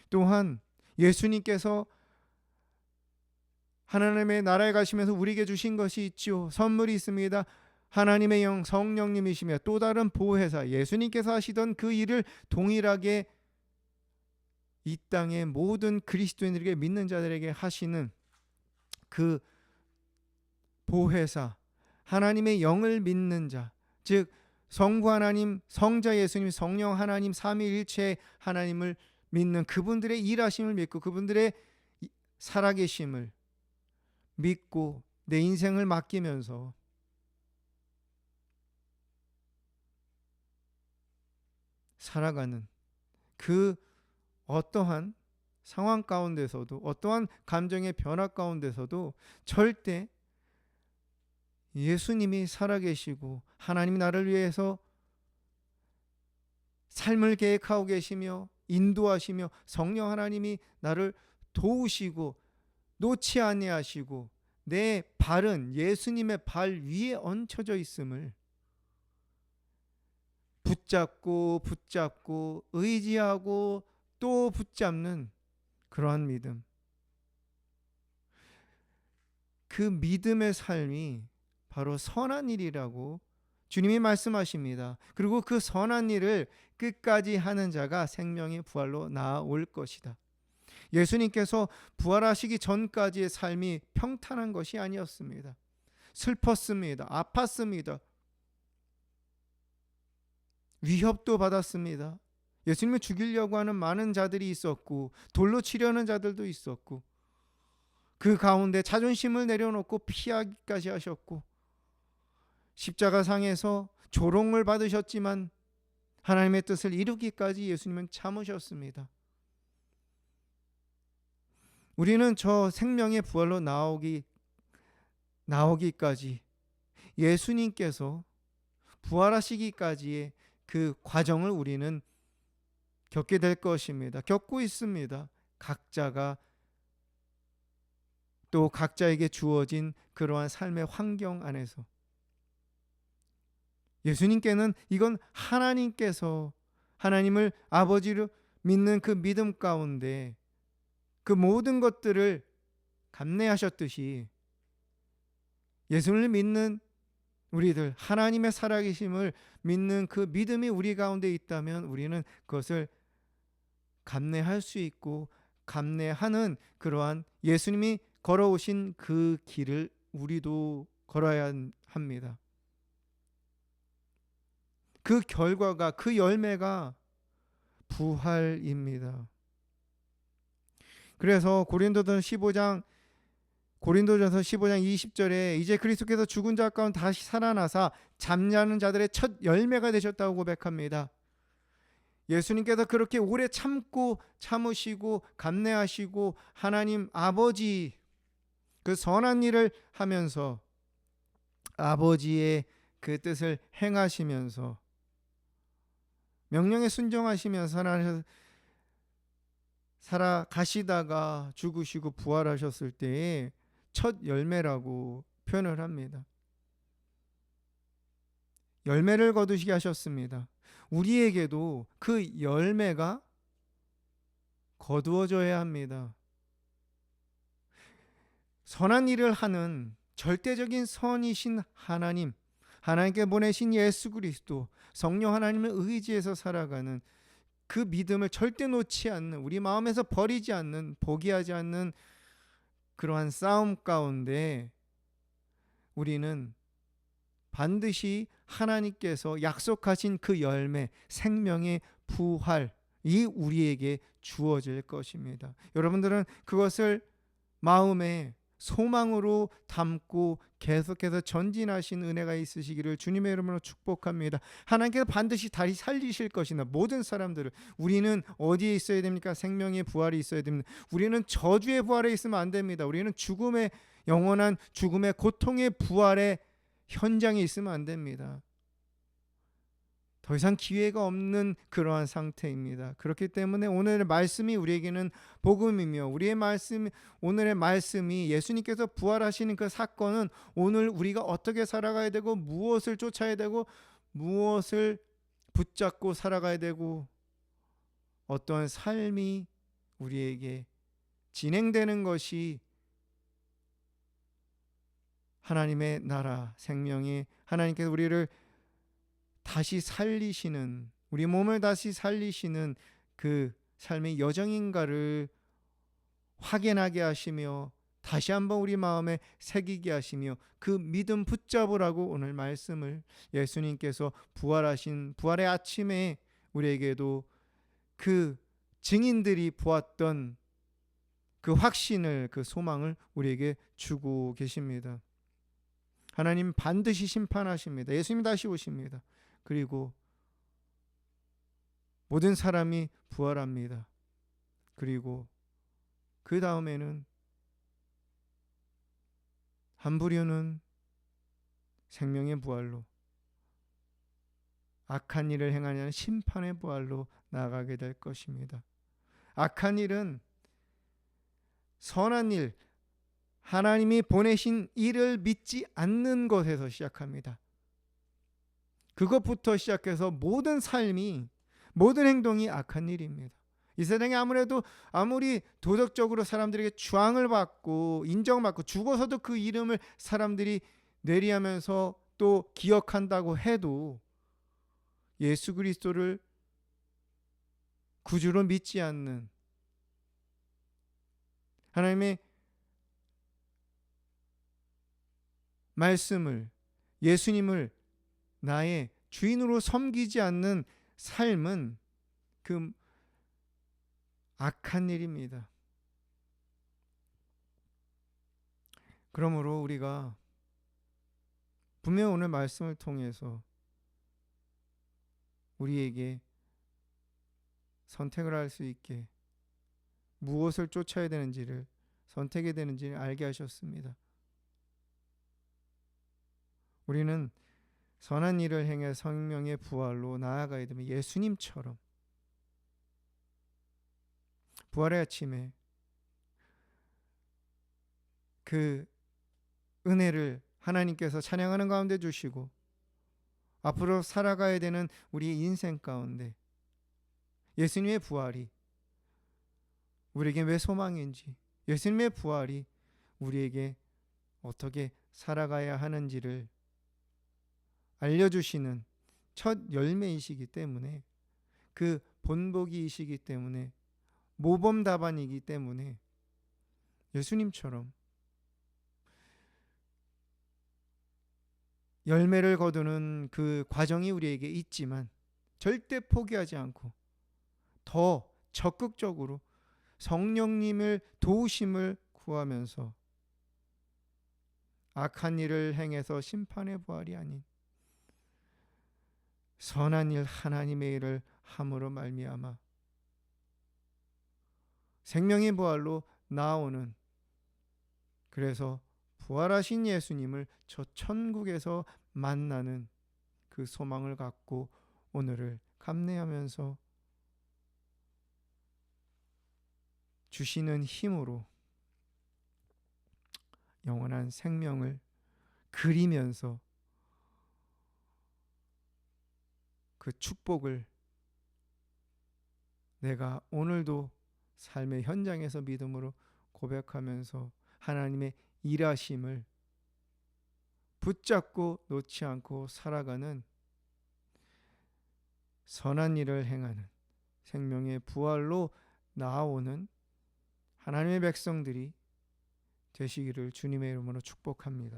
또한 예수님께서 하나님의 나라에 가시면서 우리에게 주신 것이 있지요. 선물이 있습니다. 하나님의 영 성령님이시며 또 다른 보혜사, 예수님께서 하시던 그 일을 동일하게 이 땅의 모든 그리스도인들에게, 믿는 자들에게 하시는 그 보혜사, 하나님의 영을 믿는 자, 즉 성부 하나님, 성자 예수님, 성령 하나님, 삼위일체 하나님을 믿는 그분들의 일하심을 믿고 그분들의 살아계심을 믿고 내 인생을 맡기면서 살아가는 그 어떠한 상황 가운데서도, 어떠한 감정의 변화 가운데서도 절대 예수님이 살아계시고 하나님이 나를 위해서 삶을 계획하고 계시며 인도하시며 성령 하나님이 나를 도우시고 놓지 아니하시고 내 발은 예수님의 발 위에 얹혀져 있음을 붙잡고 의지하고 또 붙잡는 그러한 믿음, 그 믿음의 삶이 바로 선한 일이라고 주님이 말씀하십니다. 그리고 그 선한 일을 끝까지 하는 자가 생명의 부활로 나아올 것이다. 예수님께서 부활하시기 전까지의 삶이 평탄한 것이 아니었습니다. 슬펐습니다. 아팠습니다. 위협도 받았습니다. 예수님을 죽이려고 하는 많은 자들이 있었고 돌로 치려는 자들도 있었고 그 가운데 자존심을 내려놓고 피하기까지 하셨고 십자가상에서 조롱을 받으셨지만 하나님의 뜻을 이루기까지 예수님은 참으셨습니다. 우리는 저 생명의 부활로 나오기까지 예수님께서 부활하시기까지의 그 과정을 우리는 겪게 될 것입니다. 겪고 있습니다. 각자가 또 각자에게 주어진 그러한 삶의 환경 안에서 예수님께는 이건 하나님께서 하나님을 아버지로 믿는 그 믿음 가운데 그 모든 것들을 감내하셨듯이 예수를 믿는 우리들, 하나님의 살아계심을 믿는 그 믿음이 우리 가운데 있다면 우리는 그것을 감내할 수 있고 감내하는 그러한 예수님이 걸어오신 그 길을 우리도 걸어야 합니다. 그 결과가, 그 열매가 부활입니다. 그래서 고린도전서 15장 20절에 이제 그리스도께서 죽은 자 가운데 다시 살아나사 잠자는 자들의 첫 열매가 되셨다고 고백합니다. 예수님께서 그렇게 오래 참으시고 감내하시고 하나님 아버지 그 선한 일을 하면서 아버지의 그 뜻을 행하시면서 명령에 순종하시면서 살아가시다가 죽으시고 부활하셨을 때에 첫 열매라고 표현을 합니다. 열매를 거두시게 하셨습니다. 우리에게도 그 열매가 거두어져야 합니다. 선한 일을 하는 절대적인 선이신 하나님께 보내신 예수 그리스도, 성령 하나님을 의지해서 살아가는 그 믿음을 절대 놓지 않는, 우리 마음에서 버리지 않는, 포기하지 않는 그러한 싸움 가운데 우리는 반드시 하나님께서 약속하신 그 열매, 생명의 부활이 우리에게 주어질 것입니다. 여러분들은 그것을 마음에 소망으로 담고 계속해서 전진하신 은혜가 있으시기를 주님의 이름으로 축복합니다. 하나님께서 반드시 다시 살리실 것이나 모든 사람들을, 우리는 어디에 있어야 됩니까? 생명의 부활이 있어야 됩니다. 우리는 저주의 부활에 있으면 안 됩니다. 우리는 죽음의, 영원한 죽음의 고통의 부활의 현장에 있으면 안 됩니다. 더 이상 기회가 없는 그러한 상태입니다. 그렇기 때문에 오늘의 말씀이 우리에게는 복음이며, 오늘의 말씀이 예수님께서 부활하시는 그 사건은 오늘 우리가 어떻게 살아가야 되고, 무엇을 쫓아야 되고, 무엇을 붙잡고 살아가야 되고, 어떠한 삶이 우리에게 진행되는 것이 하나님의 나라, 생명이, 하나님께서 우리를 다시 살리시는, 우리 몸을 다시 살리시는 그 삶의 여정인가를 확인하게 하시며, 다시 한번 우리 마음에 새기게 하시며, 그 믿음 붙잡으라고 오늘 말씀을, 예수님께서 부활하신 부활의 아침에 우리에게도 그 증인들이 보았던 그 확신을, 그 소망을 우리에게 주고 계십니다. 하나님 반드시 심판하십니다. 예수님 다시 오십니다. 그리고 모든 사람이 부활합니다. 그리고 그 다음에는 한 부류는 생명의 부활로, 악한 일을 행하냐는 심판의 부활로 나아가게 될 것입니다. 악한 일은 선한 일, 하나님이 보내신 일을 믿지 않는 것에서 시작합니다. 그것부터 시작해서 모든 삶이, 모든 행동이 악한 일입니다. 이 세상에 아무리 도덕적으로 사람들에게 주앙을 받고 인정받고 죽어서도 그 이름을 사람들이 뇌리하면서 또 기억한다고 해도 예수 그리스도를 구주로 믿지 않는, 하나님의 말씀을, 예수님을 나의 주인으로 섬기지 않는 삶은 그 악한 일입니다. 그러므로 우리가 분명 오늘 말씀을 통해서 우리에게 선택을 할 수 있게, 무엇을 쫓아야 되는지를, 선택해야 되는지를 알게 하셨습니다. 우리는 선한 일을 행해 생명의 부활로 나아가야 되면 예수님처럼 부활의 아침에 그 은혜를 하나님께서 찬양하는 가운데 주시고, 앞으로 살아가야 되는 우리의 인생 가운데 예수님의 부활이 우리에게 왜 소망인지, 예수님의 부활이 우리에게 어떻게 살아가야 하는지를 알려주시는 첫 열매이시기 때문에, 그 본보기이시기 때문에, 모범 답안이기 때문에 예수님처럼 열매를 거두는 그 과정이 우리에게 있지만 절대 포기하지 않고 더 적극적으로 성령님을 도우심을 구하면서 악한 일을 행해서 심판의 부활이 아닌 선한 일, 하나님의 일을 함으로 말미암아 생명의 부활로 나오는, 그래서 부활하신 예수님을 저 천국에서 만나는 그 소망을 갖고 오늘을 감내하면서 주시는 힘으로 영원한 생명을 그리면서 그 축복을 내가 오늘도 삶의 현장에서 믿음으로 고백하면서 하나님의 일하심을 붙잡고 놓지 않고 살아가는 선한 일을 행하는 생명의 부활로 나아오는 하나님의 백성들이 되시기를 주님의 이름으로 축복합니다.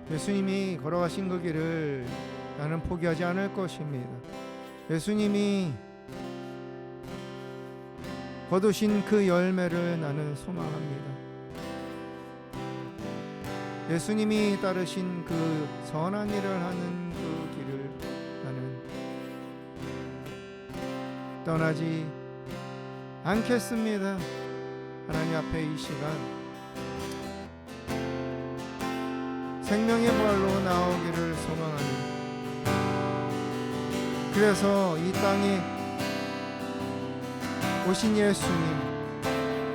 예수님이 걸어가신 그 길을 나는 포기하지 않을 것입니다. 예수님이 거두신 그 열매를 나는 소망합니다. 예수님이 따르신 그 선한 일을 하는 그 길을 나는 떠나지 않겠습니다. 하나님 앞에 이 시간 생명의 부활로 나오기를 소망하는, 그래서 이 땅에 오신 예수님,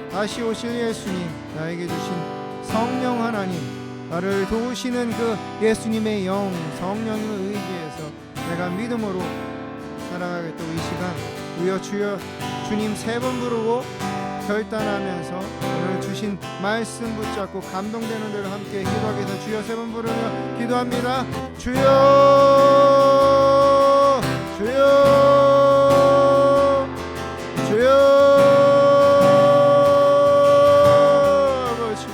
다시 오실 예수님, 나에게 주신 성령 하나님, 나를 도우시는 그 예수님의 영, 성령을 의지해서 내가 믿음으로 살아가겠다고 이 시간 우여 주여 주님 3번 부르고 결단하면서 오늘 주신 말씀 붙잡고 감동되는 대로 함께 기도하기 위해서 주여 3번 부르며 기도합니다. 주여 주여 주여 아버지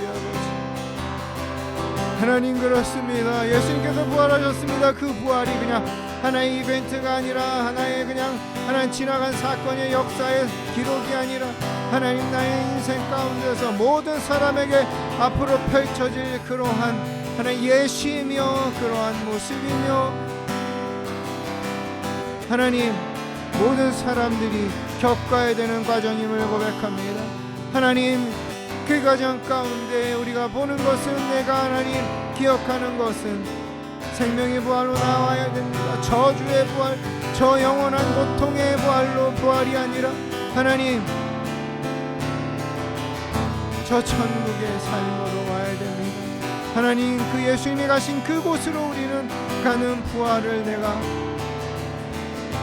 하나님, 그렇습니다. 예수님께서 부활하셨습니다. 그 부활이 그냥 하나의 이벤트가 아니라 하나의 그냥 하나님 지나간 사건의 역사의 기록이 아니라 하나님 나의 인생 가운데서 모든 사람에게 앞으로 펼쳐질 그러한 하나님 예시이며 그러한 모습이며 하나님 모든 사람들이 겪어야 되는 과정임을 고백합니다. 하나님 그 과정 가운데 우리가 보는 것은, 내가 하나님 기억하는 것은 생명의 부활로 나와야 됩니다. 저주의 부활, 저 영원한 고통의 부활로 부활이 아니라 하나님 저 천국의 삶으로 와야 됩니다. 하나님 그 예수님이 가신 그곳으로 우리는 가는 부활을 내가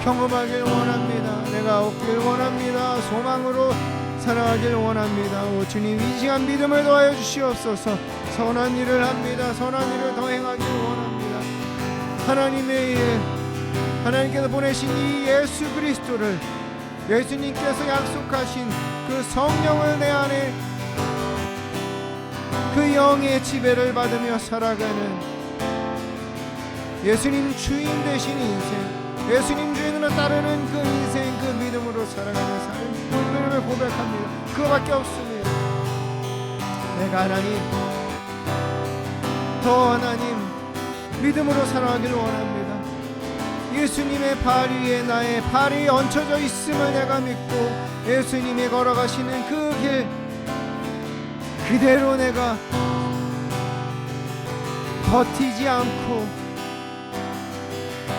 경험하길 원합니다. 내가 얻길 원합니다. 소망으로 살아가길 원합니다. 오 주님, 이 시간 믿음을 더하여 주시옵소서. 선한 일을 합니다. 선한 일을 더 행하길 원합니다. 하나님의 일, 하나님께서 보내신 이 예수 그리스도를, 예수님께서 약속하신 그 성령을 내 안에 그 영의 지배를 받으며 살아가는 예수님 주인 되신 인생, 예수님 주인으로 따르는 그 인생, 그 믿음으로 살아가는 삶, 이름을 고백합니다. 그거밖에 없습니다. 내가 하나님 더 하나님 믿음으로 살아가기를 원합니다. 예수님의 발 위에 나의 발이 얹혀져 있음을 내가 믿고 예수님이 걸어가시는 그 길 그대로 내가 버티지 않고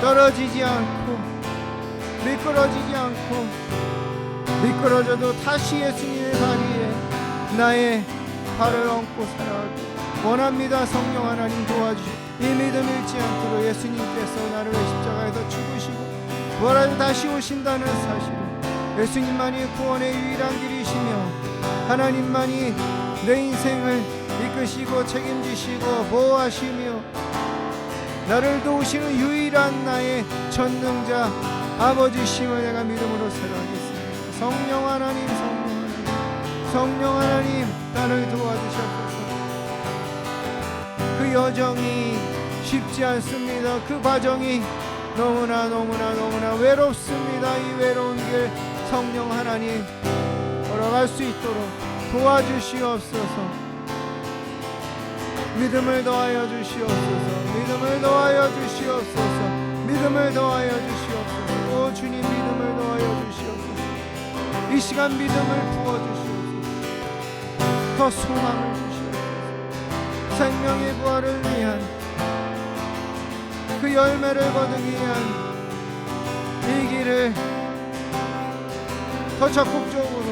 떨어지지 않고 미끄러지지 않고, 미끄러져도 다시 예수님의 발 위에 나의 발을 얹고 살아가기 원합니다. 성령 하나님 도와주시고 이 믿음 잃지 않도록 예수님께서 나를 위해 십자가에서 죽으시고 부활하여 다시 오신다는 사실을, 예수님만이 구원의 유일한 길이시며 하나님만이 내 인생을 이끄시고 책임지시고 보호하시며 나를 도우시는 유일한 나의 전능자 아버지심을 내가 믿음으로 살아가겠습니다. 성령 하나님, 성령 하나님, 성령 하나님, 나를 도와주셔서 그 여정이 쉽지 않습니다. 그 과정이 너무나 외롭습니다. 이 외로운 길 성령 하나님 걸어갈 수 있도록 도와주시옵소서. 믿음을 더하여 주시옵소서. 믿음을 더하여 주시옵소서. 믿음을 더하여 주시옵소서. 오 주님, 믿음을 더하여 주시옵소서. 이 시간 믿음을 부어주시옵소서. 더 소망을 주시옵소서. 생명의 부활을 위한 그 열매를 거두기 위한 이 길을 더 적극적으로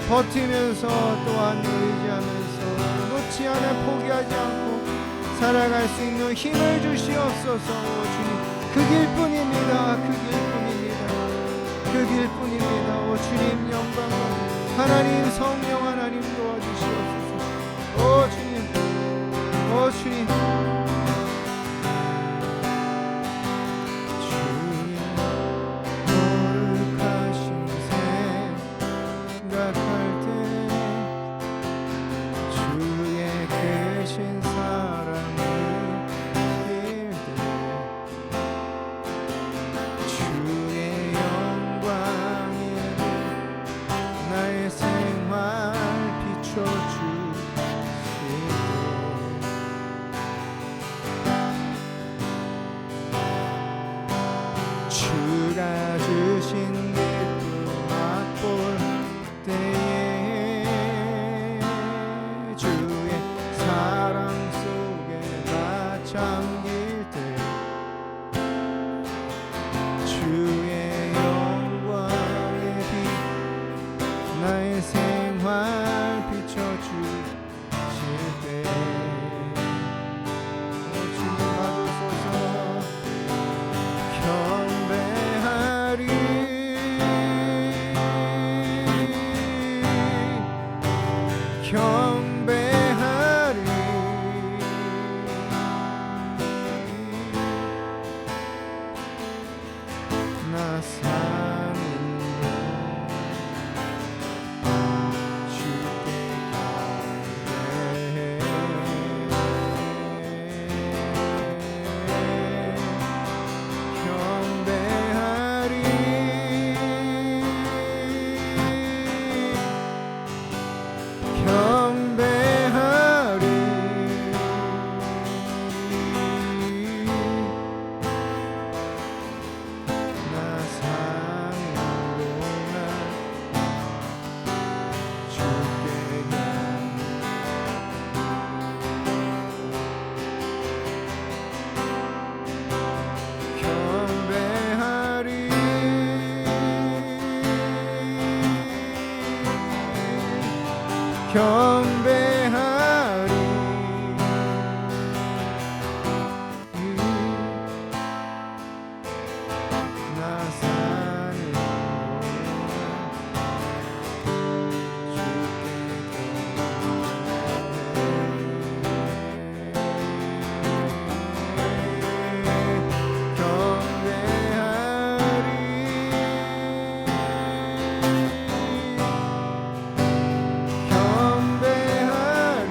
버티면서 또한 의지하면서 놓지 않아 포기하지 않고 살아갈 수 있는 힘을 주시옵소서. 주님, 그 길뿐입니다. 그 길뿐입니다. 그 길뿐입니다. 오 주님 영광을 하나님 성령 하나님 도와주시옵소서. 오 주님, 오 주님, 주의 거룩하신 생각할 때 주의 크신 사랑을 느낄 때 주의 영광에 나의 생활 비춰주실 때 주가 주신 기쁨 맛볼 때에 주의 사랑 속에 나 잠길 때 주의 영광의 빛 나의 생활 비춰주실 때 주님 받으소서. 경배하리 경배하리 나 사는 주께 경배하리 경배하리 나 사는 동안 주께 경배하리 경배하리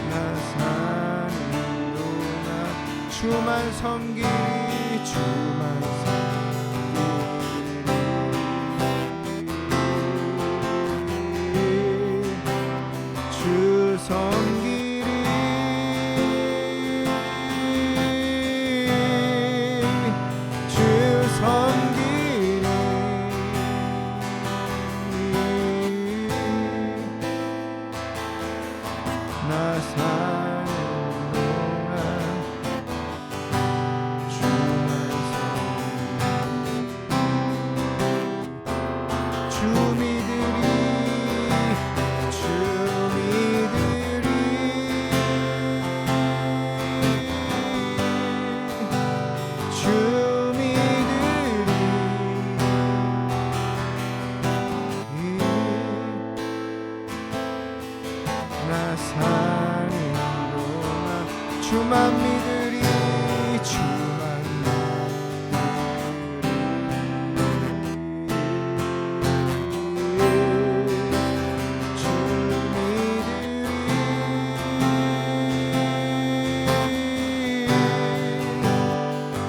나 사는 주만 섬기리 주만 섬기리 주 섬기리 주 섬기리 나 사는 동안 나 사는 동안 주만 믿으리 주만 믿으리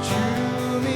주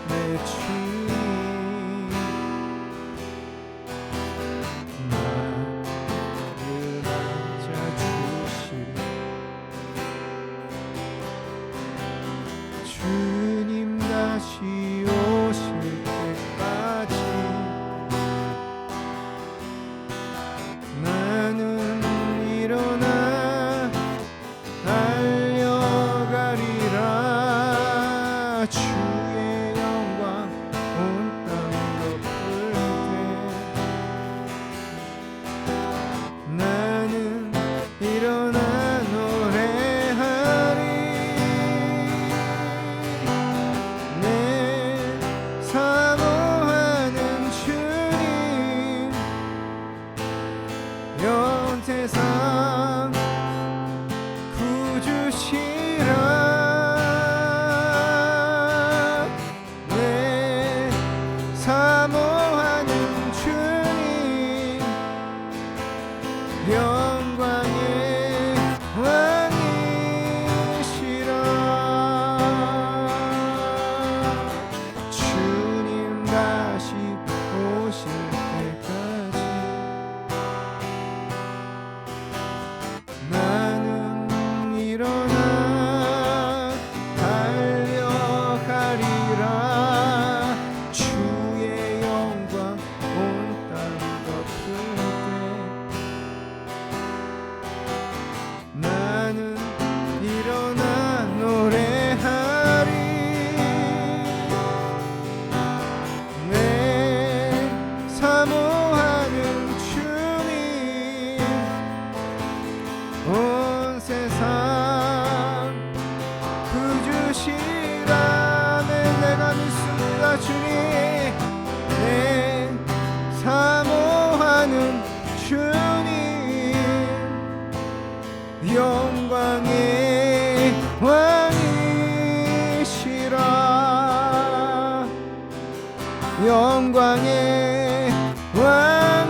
내 주님 나를 맞아주시리. 주님 다시 오실 때까지 나는 일어나 달려가리라. 주의 영광 온 땅 덮을 때 나는 일어나 노래하리. 내 사모하는 주님 온 세상 구주시라. 내 사모하는 주님 영광의 왕이시라. 주님 다시 오실 때까지 나는 일어나 달려가리라. 주의 영광 온 땅 덮을 때 나는 일어나 노래하리. 내 사모하는 주님 온 세상 구주시라. 내가 믿습니다. 주님 내 사모하는 주님 영광의 왕이시라. 영광의 왕이시라.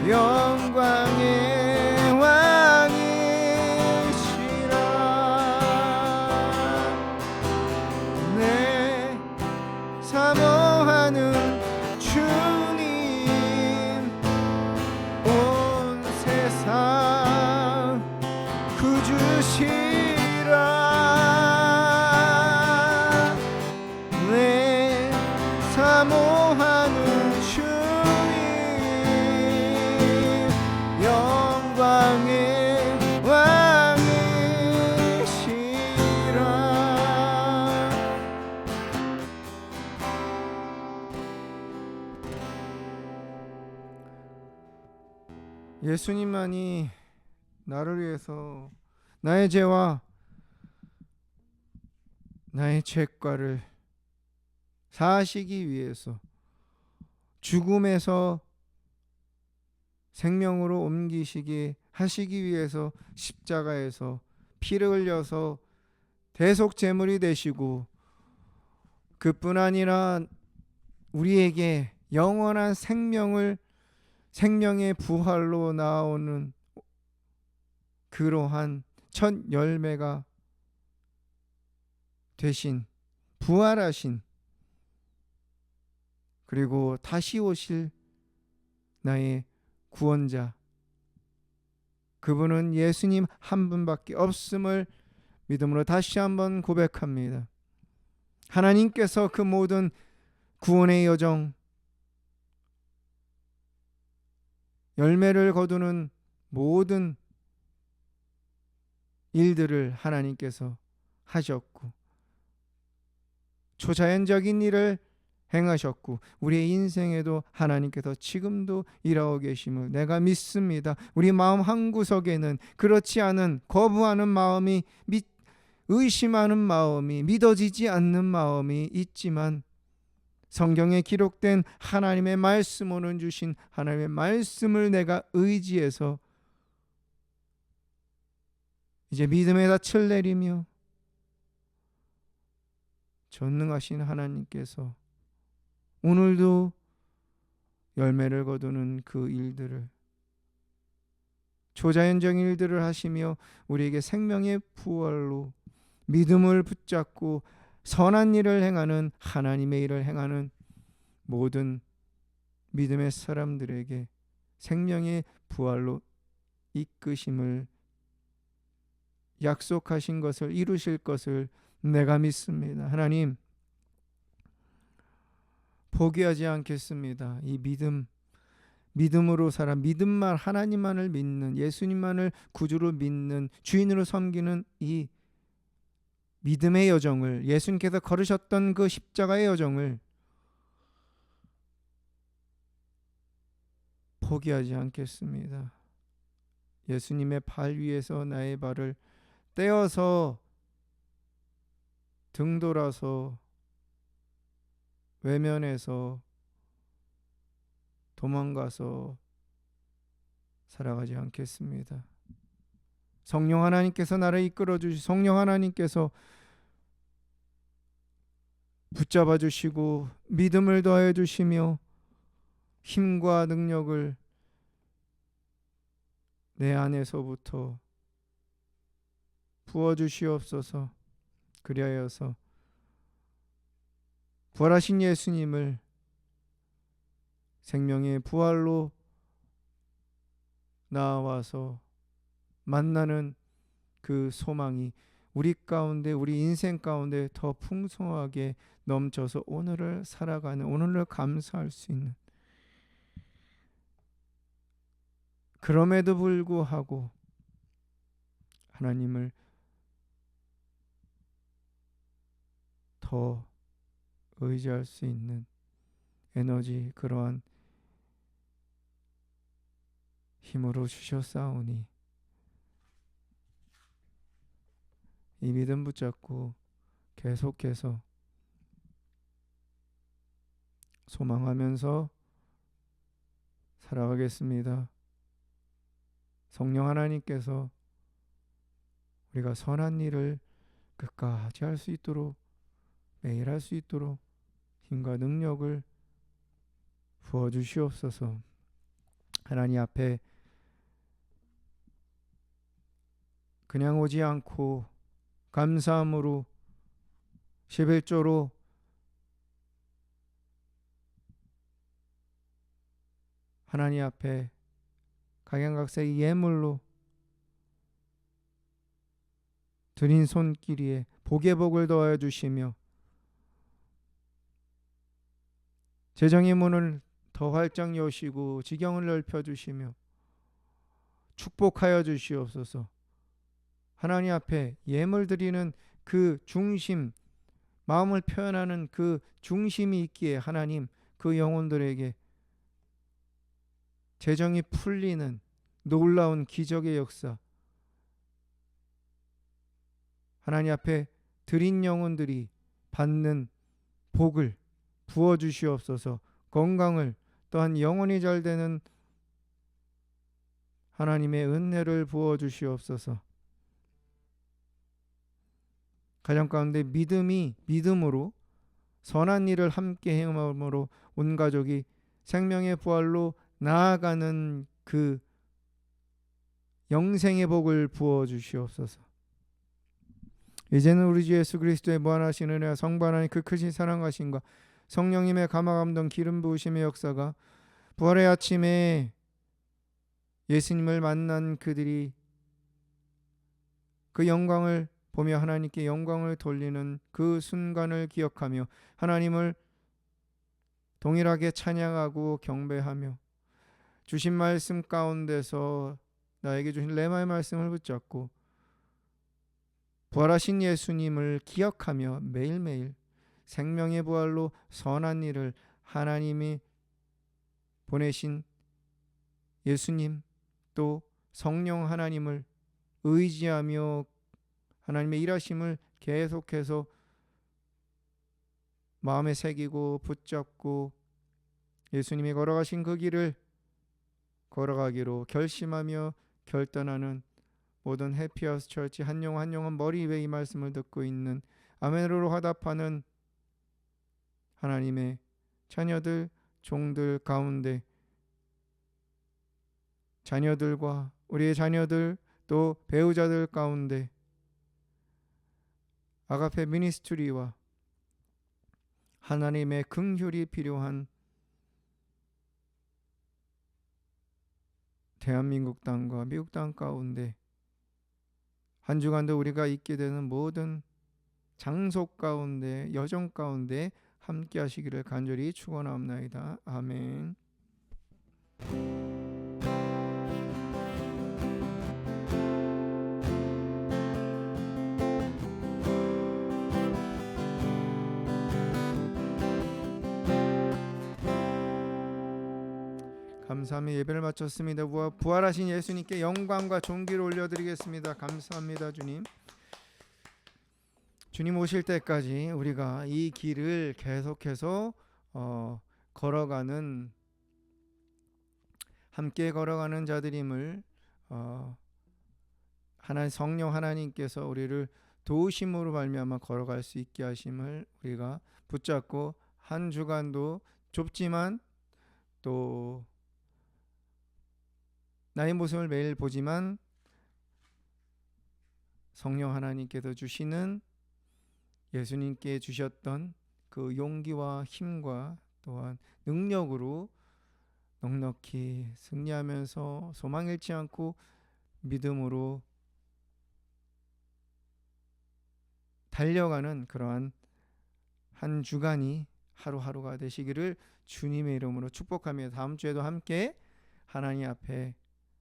영광의 왕이시라. 내 사모하는 주님 온 세상 구주시라. 내 사모하는 주님 영광의 왕이시라. 예수님만이 나를 위해서 나의 죄와 나의 죄과를 사하시기 위해서 죽음에서 생명으로 옮기시게 하시기 위해서 십자가에서 피를 흘려서 대속 제물이 되시고 그뿐 아니라 우리에게 영원한 생명의 부활로 나오는 그러한 첫 열매가 되신 부활하신 그리고 다시 오실 나의 구원자 그분은 예수님 한 분밖에 없음을 믿음으로 다시 한번 고백합니다. 하나님께서 그 모든 구원의 여정 열매를 거두는 모든 일들을 하나님께서 하셨고 초자연적인 일을 행하셨고 우리의 인생에도 하나님께서 지금도 일하고 계심을 내가 믿습니다. 우리 마음 한구석에는 그렇지 않은 거부하는 마음이 의심하는 마음이 믿어지지 않는 마음이 있지만 성경에 기록된 하나님의 말씀으로 주신 하나님의 말씀을 내가 의지해서 이제 믿음의 닻을 내리며 전능하신 하나님께서 오늘도 열매를 거두는 그 일들을 초자연적인 일들을 하시며 우리에게 생명의 부활로 믿음을 붙잡고 선한 일을 행하는, 하나님의 일을 행하는 모든 믿음의 사람들에게 생명의 부활로 이끄심을 약속하신 것을 이루실 것을 내가 믿습니다. 하나님, 포기하지 않겠습니다. 이 믿음으로 살아 믿음만, 하나님만을 믿는, 예수님만을 구주로 믿는, 주인으로 섬기는 이 믿음의 여정을, 예수님께서 걸으셨던 그 십자가의 여정을 포기하지 않겠습니다. 예수님의 발 위에서 나의 발을 떼어서 등돌아서 외면해서 도망가서 살아가지 않겠습니다. 성령 하나님께서 나를 이끌어 주시, 성령 하나님께서 붙잡아 주시고 믿음을 더해 주시며 힘과 능력을 내 안에서부터 부어 주시옵소서. 그리하여서 부활하신 예수님을 생명의 부활로 나와서 만나는 그 소망이 우리 가운데, 우리 인생 가운데 더 풍성하게 넘쳐서 오늘을 살아가는, 오늘을 감사할 수 있는, 그럼에도 불구하고 하나님을 더 의지할 수 있는 에너지, 그러한 힘으로 주셨사오니 이 믿음 붙잡고 계속해서 소망하면서 살아가겠습니다. 성령 하나님께서 우리가 선한 일을 끝까지 할 수 있도록, 매일 할 수 있도록 힘과 능력을 부어주시옵소서. 하나님 앞에 그냥 오지 않고 감사함으로 11조로 하나님 앞에 각양각색의 예물로 드린 손길이에 복의 복을 더하여 주시며 재정의 문을 더 활짝 여시고 지경을 넓혀 주시며 축복하여 주시옵소서. 하나님 앞에 예물 드리는 그 중심, 마음을 표현하는 그 중심이 있기에 하나님 그 영혼들에게 재정이 풀리는 놀라운 기적의 역사, 하나님 앞에 드린 영혼들이 받는 복을 부어주시옵소서. 건강을, 또한 영혼이 잘 되는 하나님의 은혜를 부어주시옵소서. 가정 가운데 믿음으로 선한 일을 함께 행함으로 온 가족이 생명의 부활로 나아가는 그 영생의 복을 부어주시옵소서. 이제는 우리 주 예수 그리스도의 무한하신 은혜와 성부 하나님 그 크신 사랑하심과 성령님의 감화감동 기름 부으심의 역사가 부활의 아침에 예수님을 만난 그들이 그 영광을 보며 하나님께 영광을 돌리는 그 순간을 기억하며 하나님을 동일하게 찬양하고 경배하며 주신 말씀 가운데서 나에게 주신 레마의 말씀을 붙잡고 부활하신 예수님을 기억하며 매일매일 생명의 부활로 선한 일을, 하나님이 보내신 예수님 또 성령 하나님을 의지하며 하나님의 일하심을 계속해서 마음에 새기고 붙잡고 예수님이 걸어가신 그 길을 걸어가기로 결심하며 결단하는 모든 해피하우스 철치 한 영혼 한 영혼 머리 위에 이 말씀을 듣고 있는 아멘으로 화답하는 하나님의 자녀들, 종들 가운데 자녀들과 우리의 자녀들 또 배우자들 가운데 아가페 미니스트리와 하나님의 긍휼이 필요한 대한민국 땅과 미국 땅 가운데 한 주간도 우리가 있게 되는 모든 장소 가운데 여정 가운데 함께 하시기를 간절히 축원하옵나이다. 아멘. 감사하며 예배를 마쳤습니다. 부활하신 예수님께 영광과 존귀를 올려드리겠습니다. 감사합니다. 주님 오실 때까지 우리가 이 길을 계속해서 걸어가는, 함께 걸어가는 자들임을 성령 하나님께서 우리를 도우심으로 말미암아 걸어갈 수 있게 하심을 우리가 붙잡고, 한 주간도 좁지만 또 나의 모습을 매일 보지만 성령 하나님께서 주시는, 예수님께 주셨던 그 용기와 힘과 또한 능력으로 넉넉히 승리하면서 소망 잃지 않고 믿음으로 달려가는 그러한 한 주간이 하루하루가 되시기를 주님의 이름으로 축복하며, 다음 주에도 함께 하나님 앞에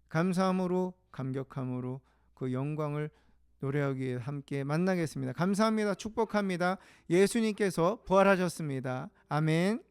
감사함으로 감격함으로 그 영광을 노래하기 위해 함께 만나겠습니다. 감사합니다. 축복합니다. 예수님께서 부활하셨습니다. 아멘.